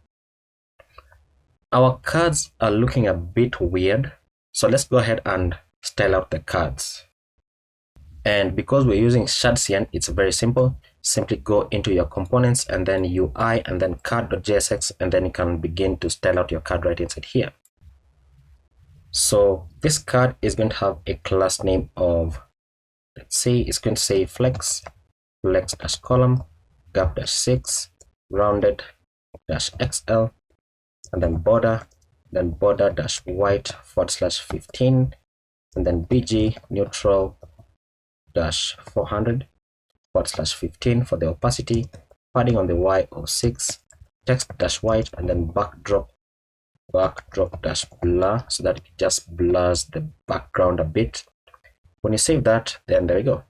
Speaker 1: our cards are looking a bit weird. So let's go ahead and style out the cards. And because we're using ShadCN, it's very simple. Simply go into your components and then UI and then card.jsx, and then you can begin to style out your card right inside here. So this card is going to have a class name of, let's say, it's going to say flex -column, gap-6, rounded-XL, and then border-white /15, and then BG neutral -400 /15 for the opacity, padding on the Y of 6, text-white, and then backdrop -blur, so that it just blurs the background a bit. When you save that, then there we go.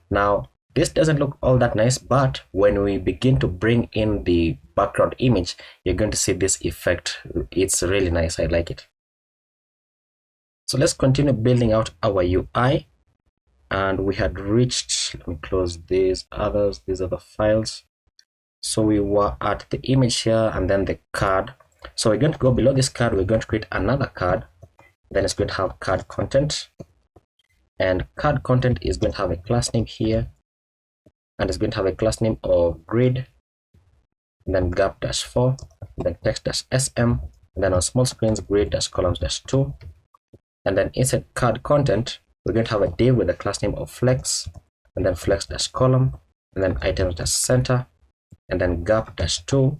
Speaker 1: Now this doesn't look all that nice, but when we begin to bring in the background image, you're going to see this effect. It's really nice. I like it. So let's continue building out our UI. And we had reached, let me close these other files. So we were at the image here and then the card. So we're going to go below this card, we're going to create another card. Then it's going to have card content. And card content is going to have a class name here. And it's going to have a class name of grid, and then gap-4, and then text-sm, and then on small screens, grid-columns-2. And then inside card content, we're going to have a div with a class name of flex, and then flex-column, and then items-center, and then gap-2,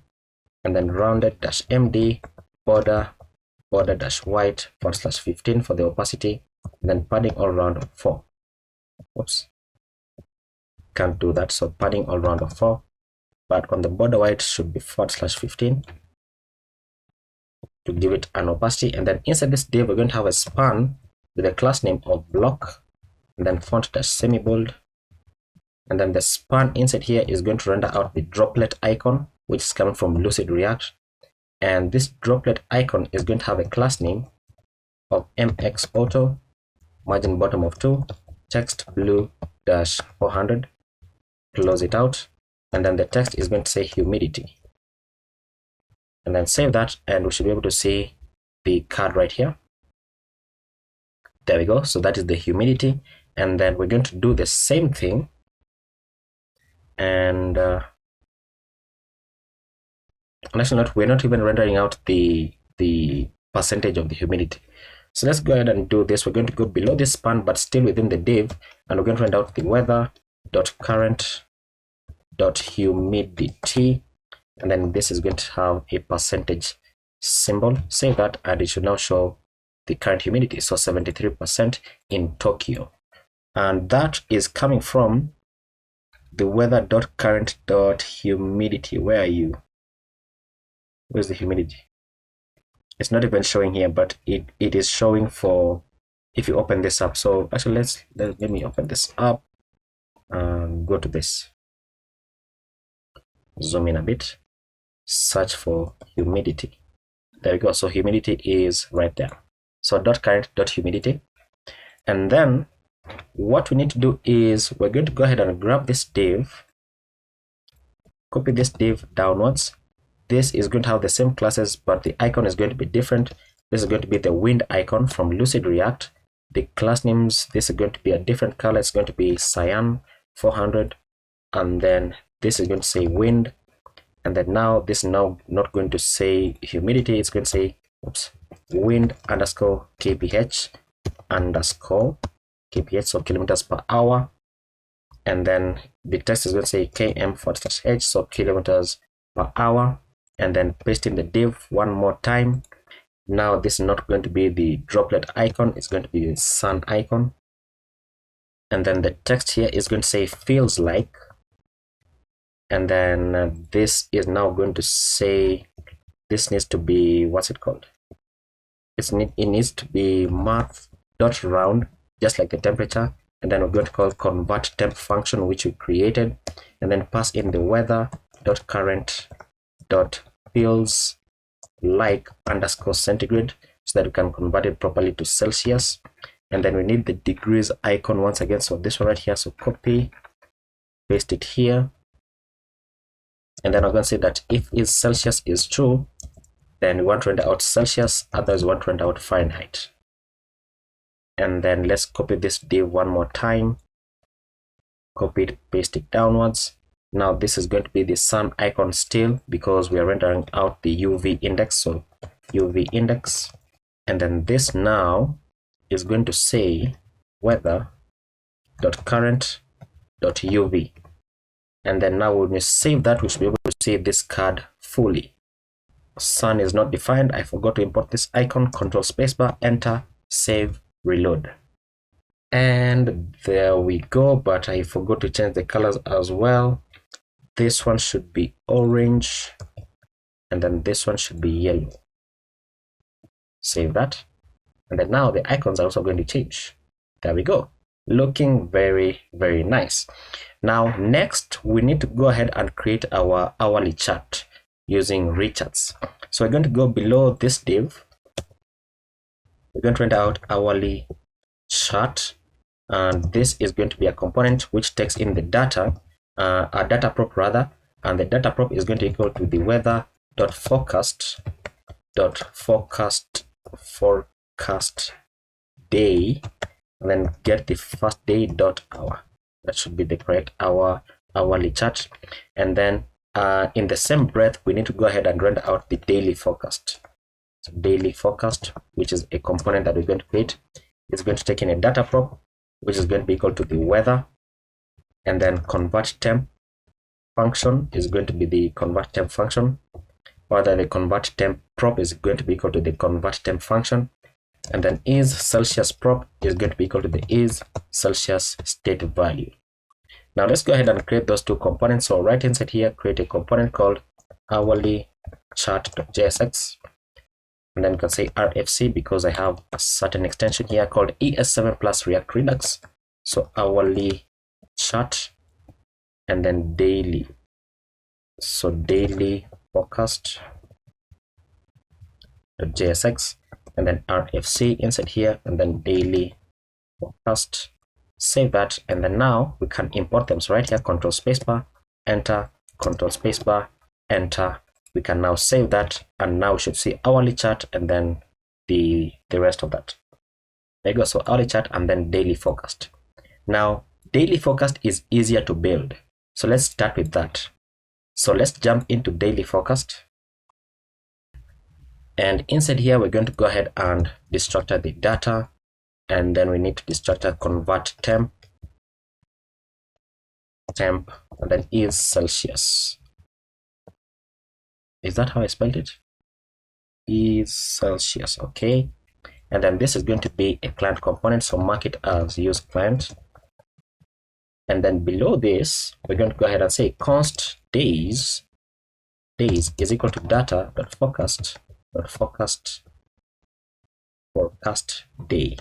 Speaker 1: and then rounded-md, border-white /15 for the opacity, and then padding all around of 4. Oops, can't do that. So padding all around of 4, but on the border white should be /15 to give it an opacity. And then inside this div, we're going to have a span with a class name of block, and then font-semi-bold, and then the span inside here is going to render out the droplet icon, which is coming from Lucid React. And this droplet icon is going to have a class name of mxauto, margin bottom of 2, text blue-400, close it out, and then the text is going to say humidity. And then save that, and we should be able to see the card right here. There we go. So that is the humidity. And then we're going to do the same thing. And actually, we're not even rendering out the percentage of the humidity. So let's go ahead and do this. We're going to go below this span, but still within the div, and we're going to render out the weather.current.humidity, and then this is going to have a percentage symbol. Save that, and it should now show the current humidity, so 73% in Tokyo. And that is coming from the weather.current.humidity. Where are you? Where's the humidity? It's not even showing here, but it is showing for if you open this up. So actually let me open this up and go to this, zoom in a bit, search for humidity. There we go. So humidity is right there. So .current.humidity. And then what we need to do is we're going to go ahead and grab this div, copy this div downwards. This is going to have the same classes, but the icon is going to be different. This is going to be the wind icon from Lucid React. The class names, this is going to be a different color. It's going to be cyan 400. And then this is going to say wind. And then now this is now not going to say humidity. It's going to say, wind underscore kph underscore kph, so kilometers per hour. And then the text is going to say km/h, so kilometers per hour. And then paste in the div one more time. Now this is not going to be the droplet icon, it's going to be the sun icon. And then the text here is going to say feels like. And then this is now going to say, this needs to be, what's it called? It needs to be math.round, just like the temperature. And then we're going to call convert temp function, which we created, and then pass in the weather.current.feels like underscore centigrade, so that we can convert it properly to Celsius. And then we need the degrees icon once again, so this one right here. So copy, paste it here, and then I'm going to say that if is Celsius is true, then we want to render out Celsius, otherwise we want to render out Fahrenheit. And then let's copy this div one more time, copy it, paste it downwards. Now this is going to be the sun icon still, because we are rendering out the UV index, so UV index. And then this now is going to say weather.current.uv. And then now when we save that, we should be able to see this card fully. Sun is not defined. I forgot to import this icon. Control spacebar, enter, save, reload. And there we go, but I forgot to change the colors as well. This one should be orange, and then this one should be yellow. Save that. And then now the icons are also going to change. There we go. Looking very, very nice. Now, next, we need to go ahead and create our hourly chart using recharts. So we're going to go below this div. We're going to render out hourly chart. And this is going to be a component which takes in the data, a data prop rather. And the data prop is going to equal to the weather.forecast day, and then get the first day dot hour. That should be the correct hourly chart. And then in the same breath, we need to go ahead and render out the daily forecast. So daily forecast, which is a component that we're going to create, is going to take in a data prop, which is going to be equal to the weather, and then convert temp function is going to be the convert temp function, or the convert temp prop is going to be equal to the convert temp function. And then is Celsius prop is going to be equal to the is Celsius state value. Now let's go ahead and create those two components. So right inside here, create a component called hourly chart.jsx, and then you can say RFC because I have a certain extension here called ES7 plus React Redux. So hourly chart, and then daily. So daily forecast.jsx, and then RFC inside here, and then daily forecast. Save that, and then now we can import them. So right here, control spacebar, enter, control spacebar, enter. We can now save that, and now we should see hourly chart and then the rest of that. There you go. So hourly chart and then daily forecast. Now daily forecast is easier to build, so let's start with that. So let's jump into daily forecast, and inside here we're going to go ahead and destructure the data, and then we need to destructure convert temp, and then is Celsius. Is that how I spelled it? Is Celsius. Okay. And then this is going to be a client component, so mark it as use client. And then below this, we're going to go ahead and say const days is equal to data.forecast forecast day.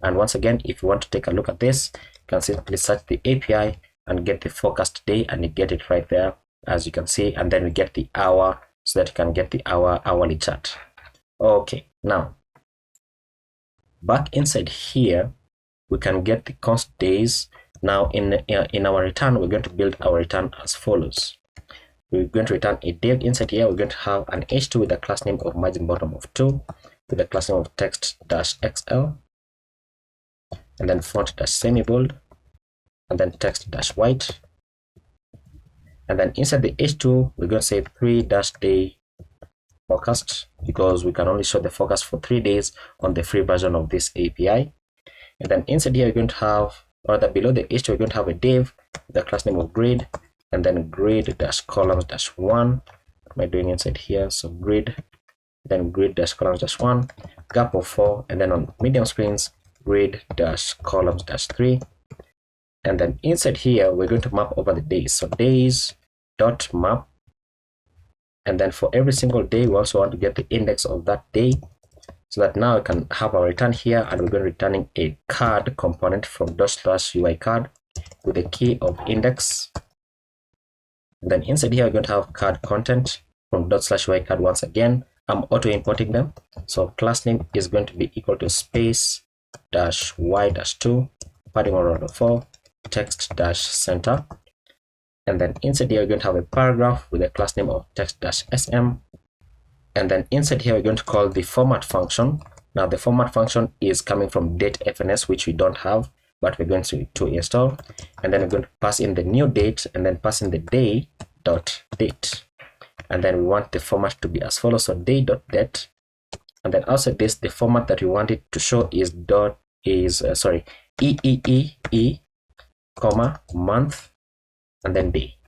Speaker 1: And once again, if you want to take a look at this, you can simply search the API and get the forecast day, and you get it right there, as you can see. And then we get the hour, so that you can get the hourly chart. Okay, now back inside here, we can get the const days. Now in our return, we're going to build our return as follows. We're going to return a div inside here. We're going to have an h2 with a class name of margin bottom of 2, with a class name of text-xl, and then font-semi-bold, and then text-white. And then inside the h2, we're going to say 3-day forecast, because we can only show the forecast for 3 days on the free version of this API. And then inside here, we're going to have, or that below the h2, we're going to have a div with a class name of grid, and then grid-columns-1. What am I doing inside here? So grid, then grid-columns-1, gap of 4, and then on medium screens, grid-columns-3. And then inside here, we're going to map over the days. So days.map. And then for every single day, we also want to get the index of that day, so that now we can have our return here, and we're going to returning a card component from /UI card with a key of index. And then inside here, we're going to have card content from /UI card once again. I'm auto importing them. So class name is going to be equal to space-y-2, padding order 4, text-center. And then inside here, we're going to have a paragraph with a class name of text-sm. And then inside here, we're going to call the format function. Now the format function is coming from datefns, which we don't have, but we're going to install. And then we're going to pass in the new date, and then pass in the day.date. And then we want the format to be as follows. So day.date. And then outside this, the format that we want it to show is EEE, comma, month, and then day.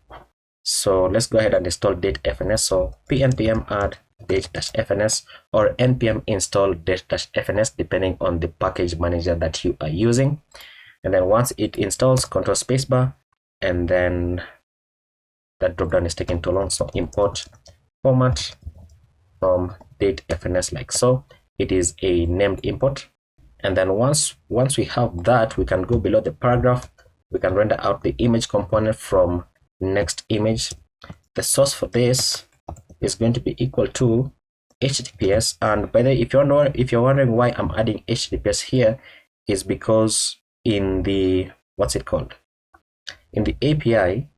Speaker 1: So let's go ahead and install datefns. So npm add date-fns or npm install date-fns, depending on the package manager that you are using. And then once it installs, control spacebar, and then that drop down is taking too long, so import format from datefns like so. It is a named import. And then once we have that, we can go below the paragraph. We can render out the image component from next image. The source for this is going to be equal to HTTPS. And by the way, if you're wondering why I'm adding HTTPS here, is because in the in the API,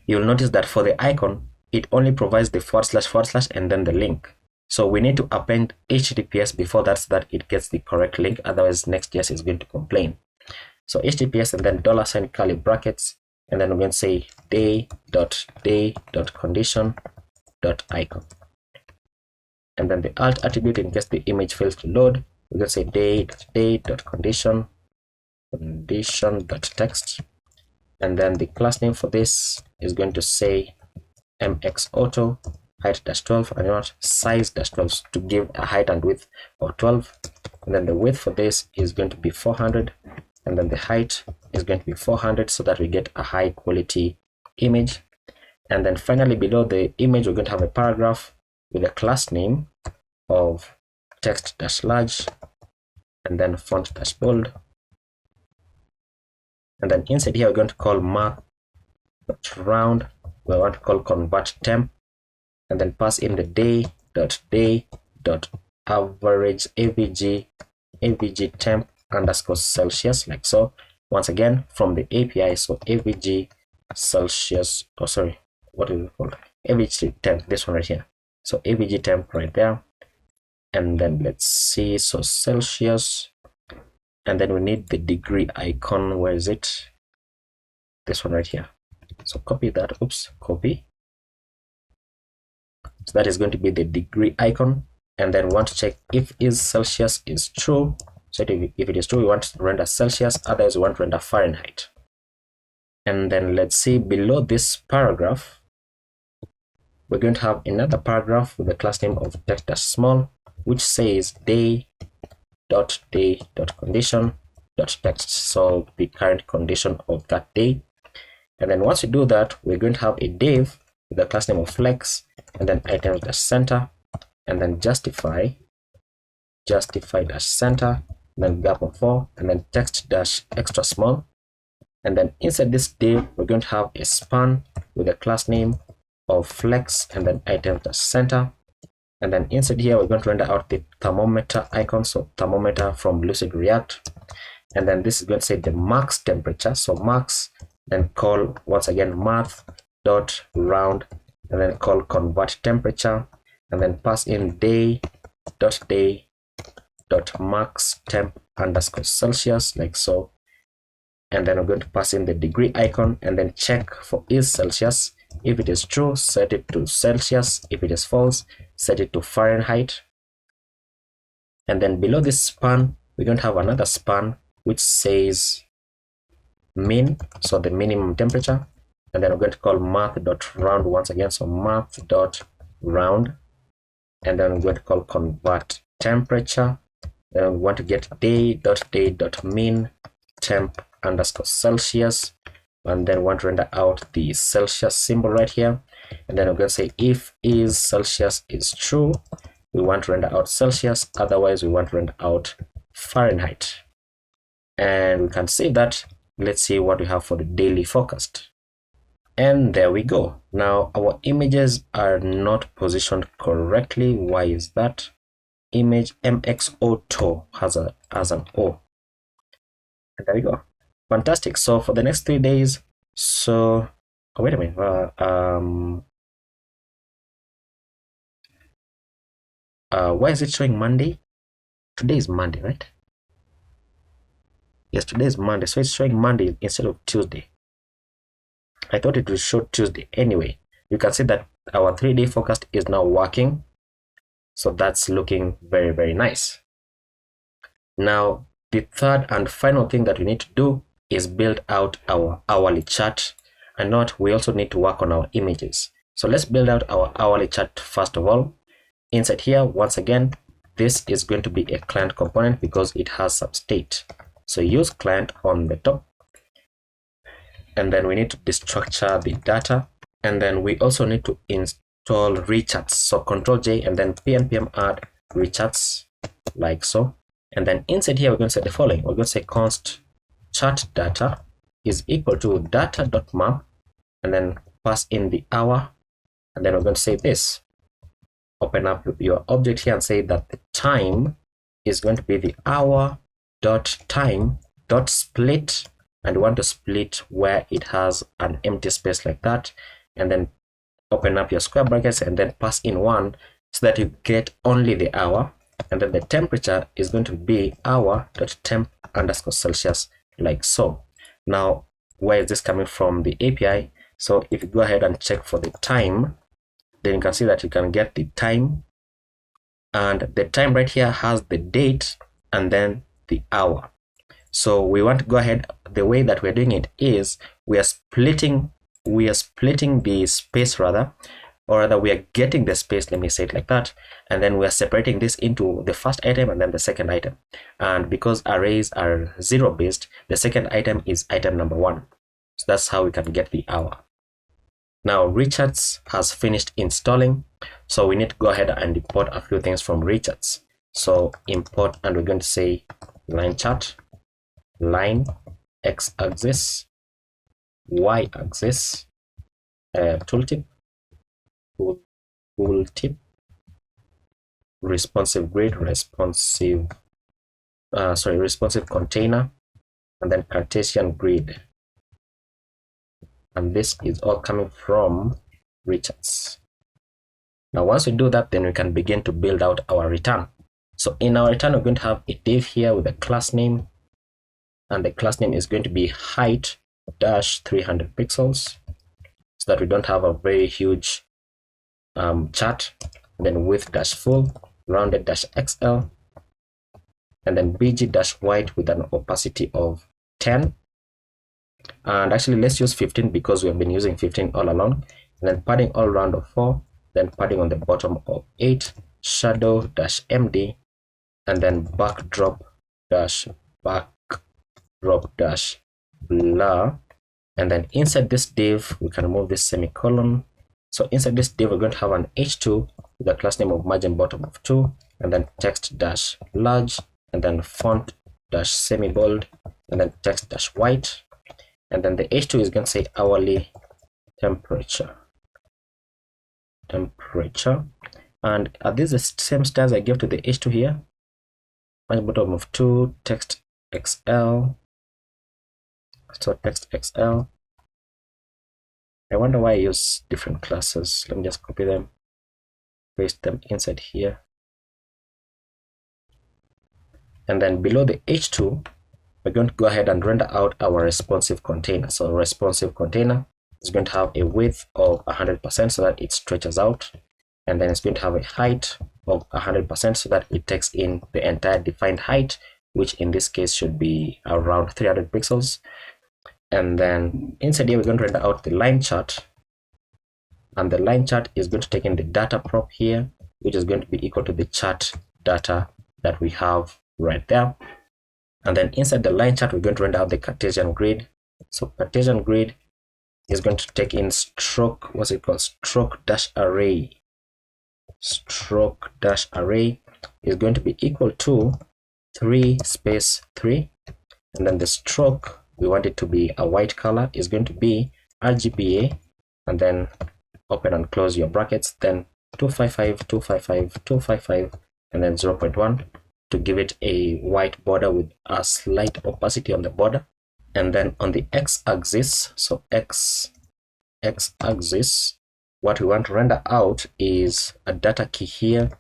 Speaker 1: you'll notice that for the icon, it only provides the // and then the link. So we need to append HTTPS before that, so that it gets the correct link. Otherwise, NextJs is going to complain. So HTTPS and then $ curly brackets, and then we're going to say day.condition.icon. And then the alt attribute, in case the image fails to load, we're going to say day.condition.text. And then the class name for this is going to say mxauto height-12, and not size-12, to give a height and width of 12. And then the width for this is going to be 400. And then the height is going to be 400, so that we get a high quality image. And then finally, below the image, we're going to have a paragraph with a class name of text-large, and then font-bold. And then inside here, we're going to call mark.round. We want to call convert temp, and then pass in the day.average avg temp _ Celsius, like so. Once again, from the API, so avg Celsius, what is it called? Avg temp, this one right here. So avg temp right there. And then let's see, so Celsius, and then we need the degree icon. Where is it? This one right here. So copy that, copy. So that is going to be the degree icon. And then we want to check if Celsius is true. So if it is true, we want to render Celsius, otherwise we want to render Fahrenheit. And then let's see, below this paragraph, we're going to have another paragraph with the class name of text-small, which says day.condition.text, so the current condition of that day. And then once we do that, we're going to have a div with the class name of flex, and then items-center, and then justify dash center, then gap of 4, and then text dash extra small. And then inside this div, we're going to have a span with a class name of flex, and then item dash center. And then inside here, we're going to render out the thermometer icon, so thermometer from Lucid React. And then this is going to say the max temperature, so max, then call once again math dot round, and then call convert temperature, and then pass in day dot max temp underscore Celsius, like so. And then I'm going to pass in the degree icon, and then check for is Celsius. If it is true, set it to Celsius. If it is false, set it to Fahrenheit. And then below this span, we're going to have another span which says min, so the minimum temperature. And then I'm going to call math.round once again, so math.round. And then I'm going to call convert temperature. Then we want to get day.min temp underscore Celsius, and then want to render out the Celsius symbol right here. And then I'm going to say if is Celsius is true, we want to render out Celsius, otherwise we want to render out Fahrenheit. And we can save that. Let's see what we have for the daily forecast. And there we go. Now our images are not positioned correctly. Why is that? Image mxOto has an O. And there we go. Fantastic. So for the next 3 days, so oh, wait a minute. Why is it showing Monday? Today is Monday, right? Yes, today is Monday, so it's showing Monday instead of Tuesday. I thought it would show Tuesday. Anyway, you can see that our 3-day forecast is now working, so that's looking very, very nice. Now the third and final thing that we need to do is build out our hourly chart, and not we also need to work on our images. So let's build out our hourly chart first of all. Inside here, once again, this is going to be a client component because it has some state. So use client on the top, and then we need to destructure the data, and then we also need to install recharts. So Control J and then npm add recharts, like so. And then inside here, we're going to say the following. We're going to say const chart data is equal to data.map, and then pass in the hour, and then we're going to say this. Open up your object here and say that the time is going to be the hour dot time dot split, and we want to split where it has an empty space like that. And then open up your square brackets and then pass in 1 so that you get only the hour. And then the temperature is going to be hour.temp underscore Celsius, like so. Now, where is this coming from? The API. So if you go ahead and check for the time, then you can see that you can get the time, and the time right here has the date and then the hour. So we want to go ahead. The way that we're doing it is we are splitting the space, rather, or rather we are getting the space, let me say it like that, and then we are separating this into the first item and then the second item. And because arrays are 0 based, the second item is item number 1. So that's how we can get the hour. Now recharts has finished installing, so we need to go ahead and import a few things from recharts. So import, and we're going to say line chart, line, x-axis, y-axis, tooltip, tooltip, responsive grid, responsive container, and then Cartesian grid. And this is all coming from recharts. Now once we do that, then we can begin to build out our return. So in our return, we're going to have a div here with a class name, and the class name is going to be height dash 300 pixels, so that we don't have a very huge chart. And then width dash full, rounded dash XL, and then BG dash white with an opacity of 10. And actually let's use 15 because we have been using 15 all along. And then padding all around of 4, then padding on the bottom of 8, shadow dash MD, and then backdrop dash blur. And then inside this div we can remove this semicolon. So inside this div we're going to have an h2 with a class name of margin bottom of 2, and then text dash large, and then font dash semi bold, and then text dash white, and then the h2 is going to say hourly temperature. And are these the same styles I give to the h2 here? Margin bottom of 2, text xl. So text xl. I wonder why I use different classes. Let me just copy them, paste them inside here. And then below the h2, we're going to go ahead and render out our responsive container. So responsive container is going to have a width of 100% so that it stretches out. And then it's going to have a height of 100% so that it takes in the entire defined height, which in this case should be around 300 pixels. And then inside here, we're going to render out the line chart. And the line chart is going to take in the data prop here, which is going to be equal to the chart data that we have right there. And then inside the line chart, we're going to render out the Cartesian grid. So Cartesian grid is going to take in stroke, what's it called? Stroke dash array. Stroke dash array is going to be equal to 3 space 3. And then the stroke, we want it to be a white color, is going to be RGBA, and then open and close your brackets, then 255, 255, 255, and then 0.1 to give it a white border with a slight opacity on the border. And then on the x-axis, so x-axis, what we want to render out is a data key here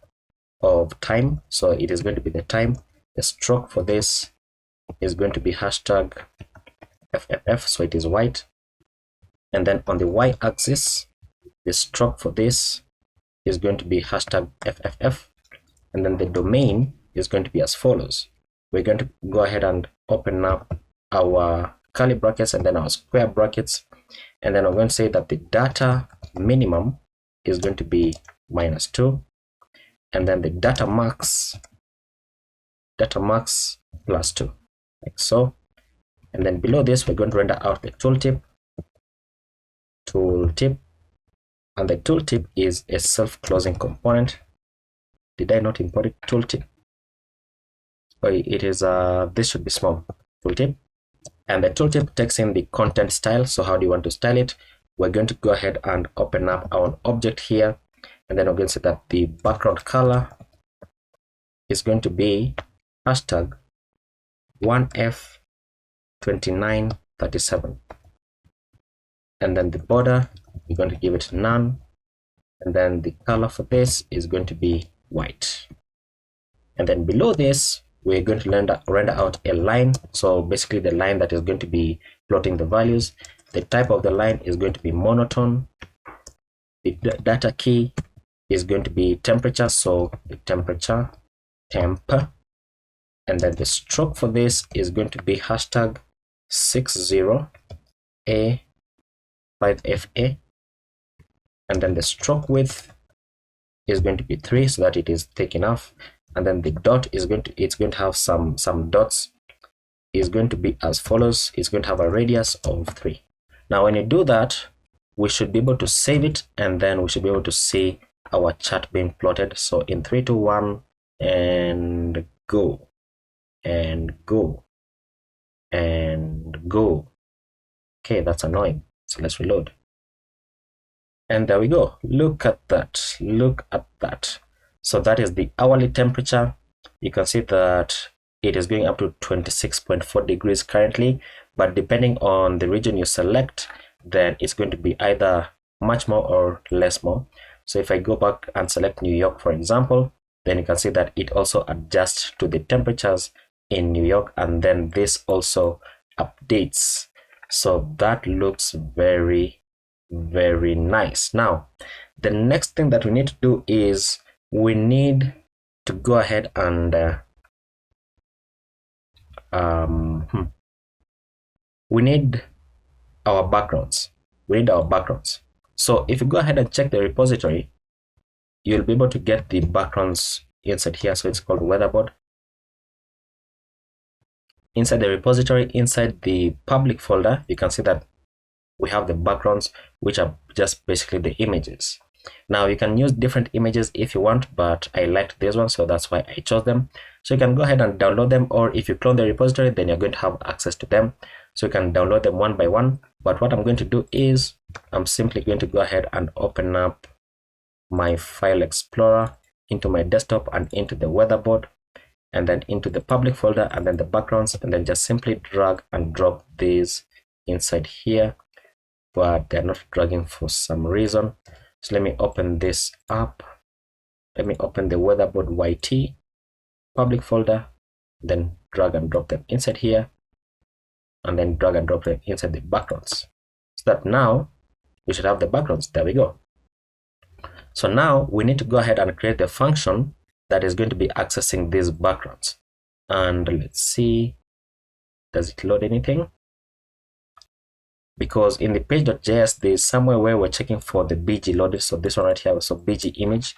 Speaker 1: of time. So it is going to be the time. The stroke for this is going to be hashtag FFF, so it is white. And then on the y-axis, the stroke for this is going to be hashtag FFF. And then the domain is going to be as follows. We're going to go ahead and open up our curly brackets and then our square brackets. And then we're going to say that the data minimum is going to be -2. And then the data max +2, like so. And then below this, we're going to render out the tooltip. And the tooltip is a self-closing component. Did I not import it? Tooltip. Oh, it is this should be small. Tooltip. And the tooltip takes in the content style. So how do you want to style it? We're going to go ahead and open up our object here, and then we're going to say that the background color is going to be hashtag 1F2937. And then the border, we're going to give it none. And then the color for this is going to be white. And then below this, we're going to render out a line. So basically the line that is going to be plotting the values. The type of the line is going to be monotone. The data key is going to be temperature. So the temperature, temp. And then the stroke for this is going to be hashtag 60A5FA. And then the stroke width is going to be 3 so that it is thick enough. And then the dot is going to have some dots. Is going to be as follows. It's going to have a radius of 3. Now when you do that, we should be able to save it, and then we should be able to see our chart being plotted. So in 3, 2, 1, and go, and go, and go. Okay, that's annoying. So let's reload. And there we go. Look at that. Look at that. So that is the hourly temperature. You can see that it is going up to 26.4 degrees currently, but depending on the region you select, then it's going to be either much more or less more. So if I go back and select New York, for example, then you can see that it also adjusts to the temperatures in New York, and then this also updates. So that looks very, very nice. Now, the next thing that we need to do is we need to go ahead and we need our backgrounds. So if you go ahead and check the repository, you'll be able to get the backgrounds inside here. So it's called weatherboard. Inside the repository, inside the public folder, you can see that we have the backgrounds, which are just basically the images. Now you can use different images if you want, but I liked this one, so that's why I chose them. So you can go ahead and download them, or if you clone the repository, then you're going to have access to them. So you can download them one by one. But what I'm going to do is I'm simply going to go ahead and open up my file explorer into my desktop and into the weatherboard, and then into the public folder, and then the backgrounds, and then just simply drag and drop these inside here, but they're not dragging for some reason. So let me open this up. Let me open the weatherboard YT public folder, then drag and drop them inside here, and then drag and drop them inside the backgrounds, so that now we should have the backgrounds. There we go. So now we need to go ahead and create the function that is going to be accessing these backgrounds. And let's see, does it load anything? Because in the page.js, there's somewhere where we're checking for the BG loaded. So this one right here, so BG image,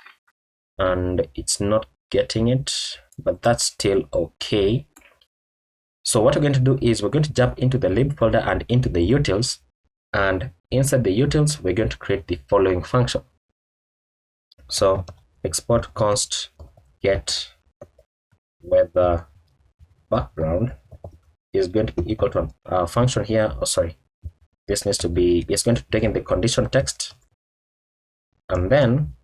Speaker 1: and it's not getting it, but that's still okay. So what we're going to do is we're going to jump into the lib folder and into the utils, and inside the utils, we're going to create the following function. So export const get weather background is going to be equal to a function here. Oh, sorry, this needs to be, it's going to take in the condition text, and then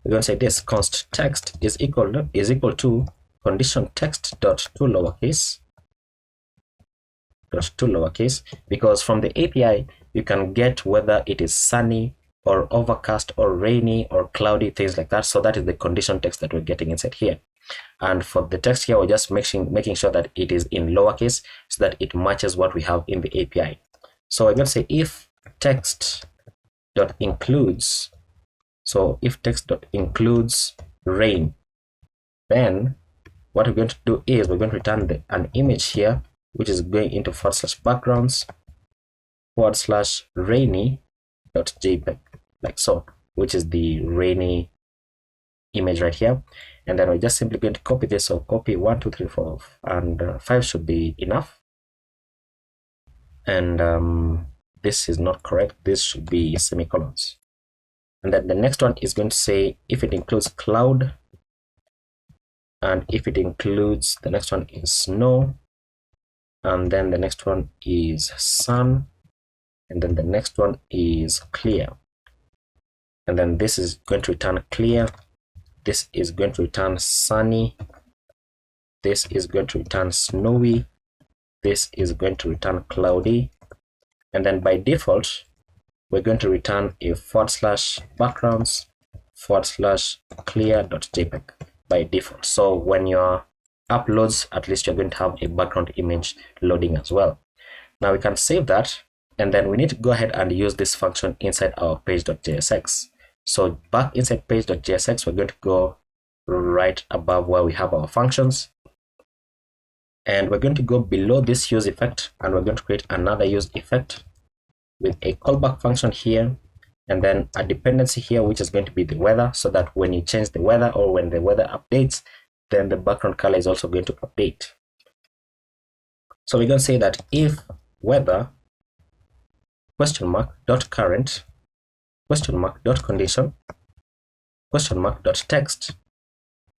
Speaker 1: we're going to say this const text is equal to condition text dot to lowercase, because from the API you can get whether it is sunny or overcast or rainy or cloudy, things like that. So that is the condition text that we're getting inside here. And for the text here, we're just making sure that it is in lowercase so that it matches what we have in the API. So we're going to say if text dot includes, so if text dot includes rain, then what we're going to do is we're going to return an image here, which is going into /backgrounds /rainy.jpg, like so, which is the rainy image right here. And then we're just simply going to copy this. So copy 1, 2, 3, 4, and 5 should be enough. And this is not correct. This should be semicolons. And then the next one is going to say if it includes cloud, and if it includes, the next one is snow, and then the next one is sun, and then the next one is clear. And then this is going to return clear, this is going to return sunny, this is going to return snowy, this is going to return cloudy, and then by default we're going to return a /backgrounds /clear.jpg by default. So when your app loads, at least you're going to have a background image loading as well. Now we can save that, and then we need to go ahead and use this function inside our page.jsx. So back inside page.jsx, we're going to go right above where we have our functions, and we're going to go below this use effect, and we're going to create another use effect with a callback function here, and then a dependency here, which is going to be the weather, so that when you change the weather or when the weather updates, then the background color is also going to update. So we're going to say that if weather (.current (.condition (.text),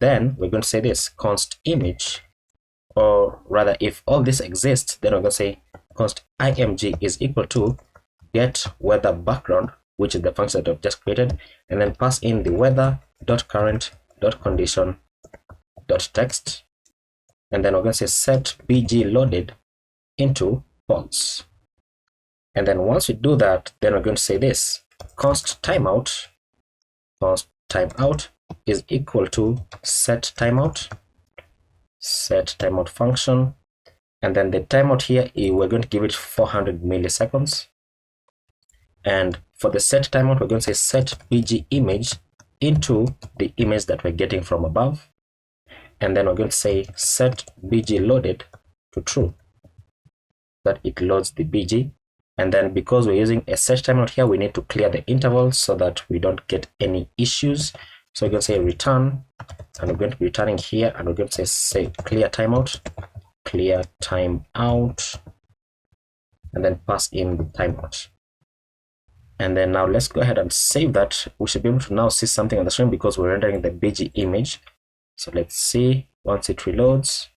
Speaker 1: then we're going to say this const image, or rather if all this exists, then we're going to say const img is equal to get weather background, which is the function that I've just created, and then pass in the weather .current .condition .text, and then we're going to say set bg loaded into false. And then once we do that, then we're going to say this const timeout is equal to set timeout function, and then the timeout here, we're going to give it 400 milliseconds. And for the set timeout, we're going to say set bg image into the image that we're getting from above, and then we're going to say set bg loaded to true, that it loads the bg. And then because we're using a set timeout here, we need to clear the intervals so that we don't get any issues. So we're going to say return, and we're going to be returning here, and we're going to say clear timeout, and then pass in the timeout. And then now let's go ahead and save that. We should be able to now see something on the screen because we're rendering the BG image. So let's see once it reloads.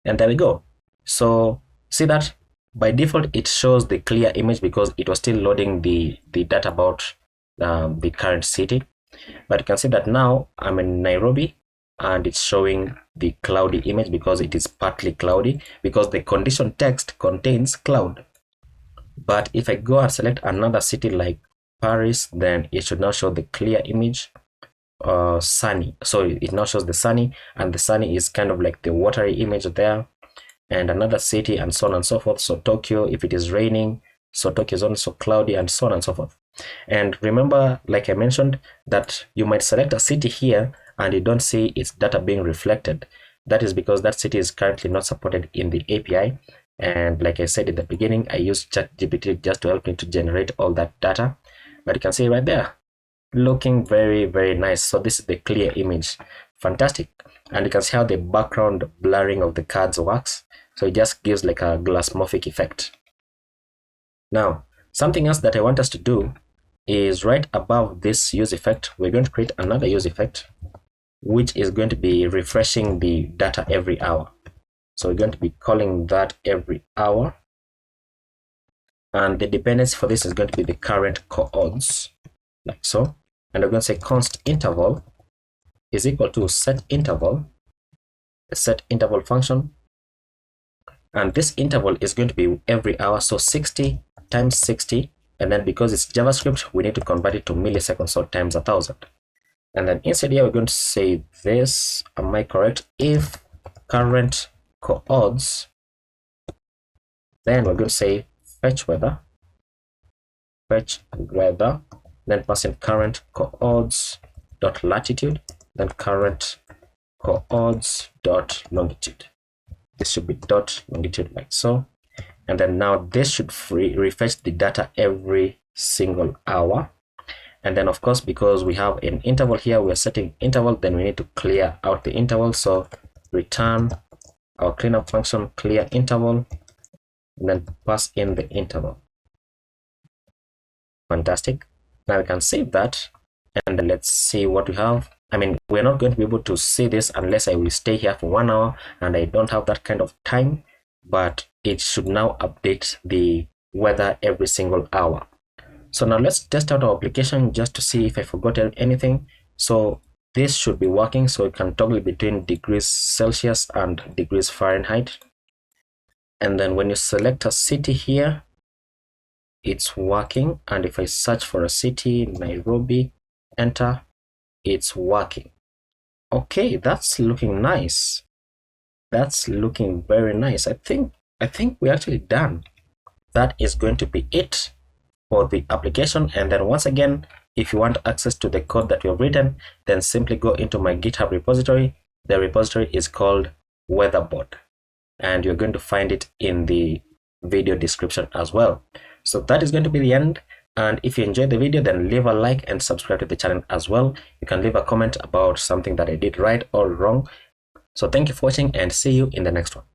Speaker 1: And there we go. So see that by default it shows the clear image because it was still loading the data about the current city. But you can see that now I'm in Nairobi and it's showing the cloudy image because it is partly cloudy because the condition text contains cloud. But if I go and select another city like Paris, then it should now show the clear image, sunny. So it now shows the sunny, and the sunny is kind of like the watery image there. And another city, and so on and so forth. So Tokyo, if it is raining, so Tokyo is also cloudy, and so on and so forth. And remember, like I mentioned, that you might select a city here and you don't see its data being reflected. That is because that city is currently not supported in the API. And like I said in the beginning, I used ChatGPT just to help me to generate all that data. But you can see right there, looking very, very nice. So this is the clear image. Fantastic. And you can see how the background blurring of the cards works. So it just gives like a glassmorphic effect. Now, something else that I want us to do is right above this use effect, we're going to create another use effect, which is going to be refreshing the data every hour. So we're going to be calling that every hour. And the dependency for this is going to be the current coords, like so. And we're going to say const interval is equal to set interval, the set interval function. And this interval is going to be every hour. So 60 times 60. And then because it's JavaScript, we need to convert it to milliseconds, so times 1,000. And then inside here, we're going to say this, am I correct? If current coords, then we're going to say fetch weather, then pass in current coords dot latitude, then current coords dot longitude. This should be dot longitude like so. And then now this should refresh the data every single hour. And then of course, because we have an interval here, we're setting interval, then we need to clear out the interval. So return our cleanup function, clear interval, and then pass in the interval. Fantastic. Now we can save that. And then let's see what we have. I mean, we're not going to be able to see this unless I will stay here for 1 hour, and I don't have that kind of time, but it should now update the weather every single hour. So now let's test out our application just to see if I forgot anything. So this should be working. So you can toggle between degrees Celsius and degrees Fahrenheit. And then when you select a city here, it's working. And if I search for a city, Nairobi, enter, it's working. Okay, that's looking nice. That's looking very nice. I think we're actually done. That is going to be it for the application. And then once again, if you want access to the code that we have written, then simply go into my GitHub repository. The repository is called Weatherboard, and you're going to find it in the video description as well. So that is going to be the end. And if you enjoyed the video, then leave a like and subscribe to the channel as well. You can leave a comment about something that I did right or wrong. So thank you for watching, and see you in the next one.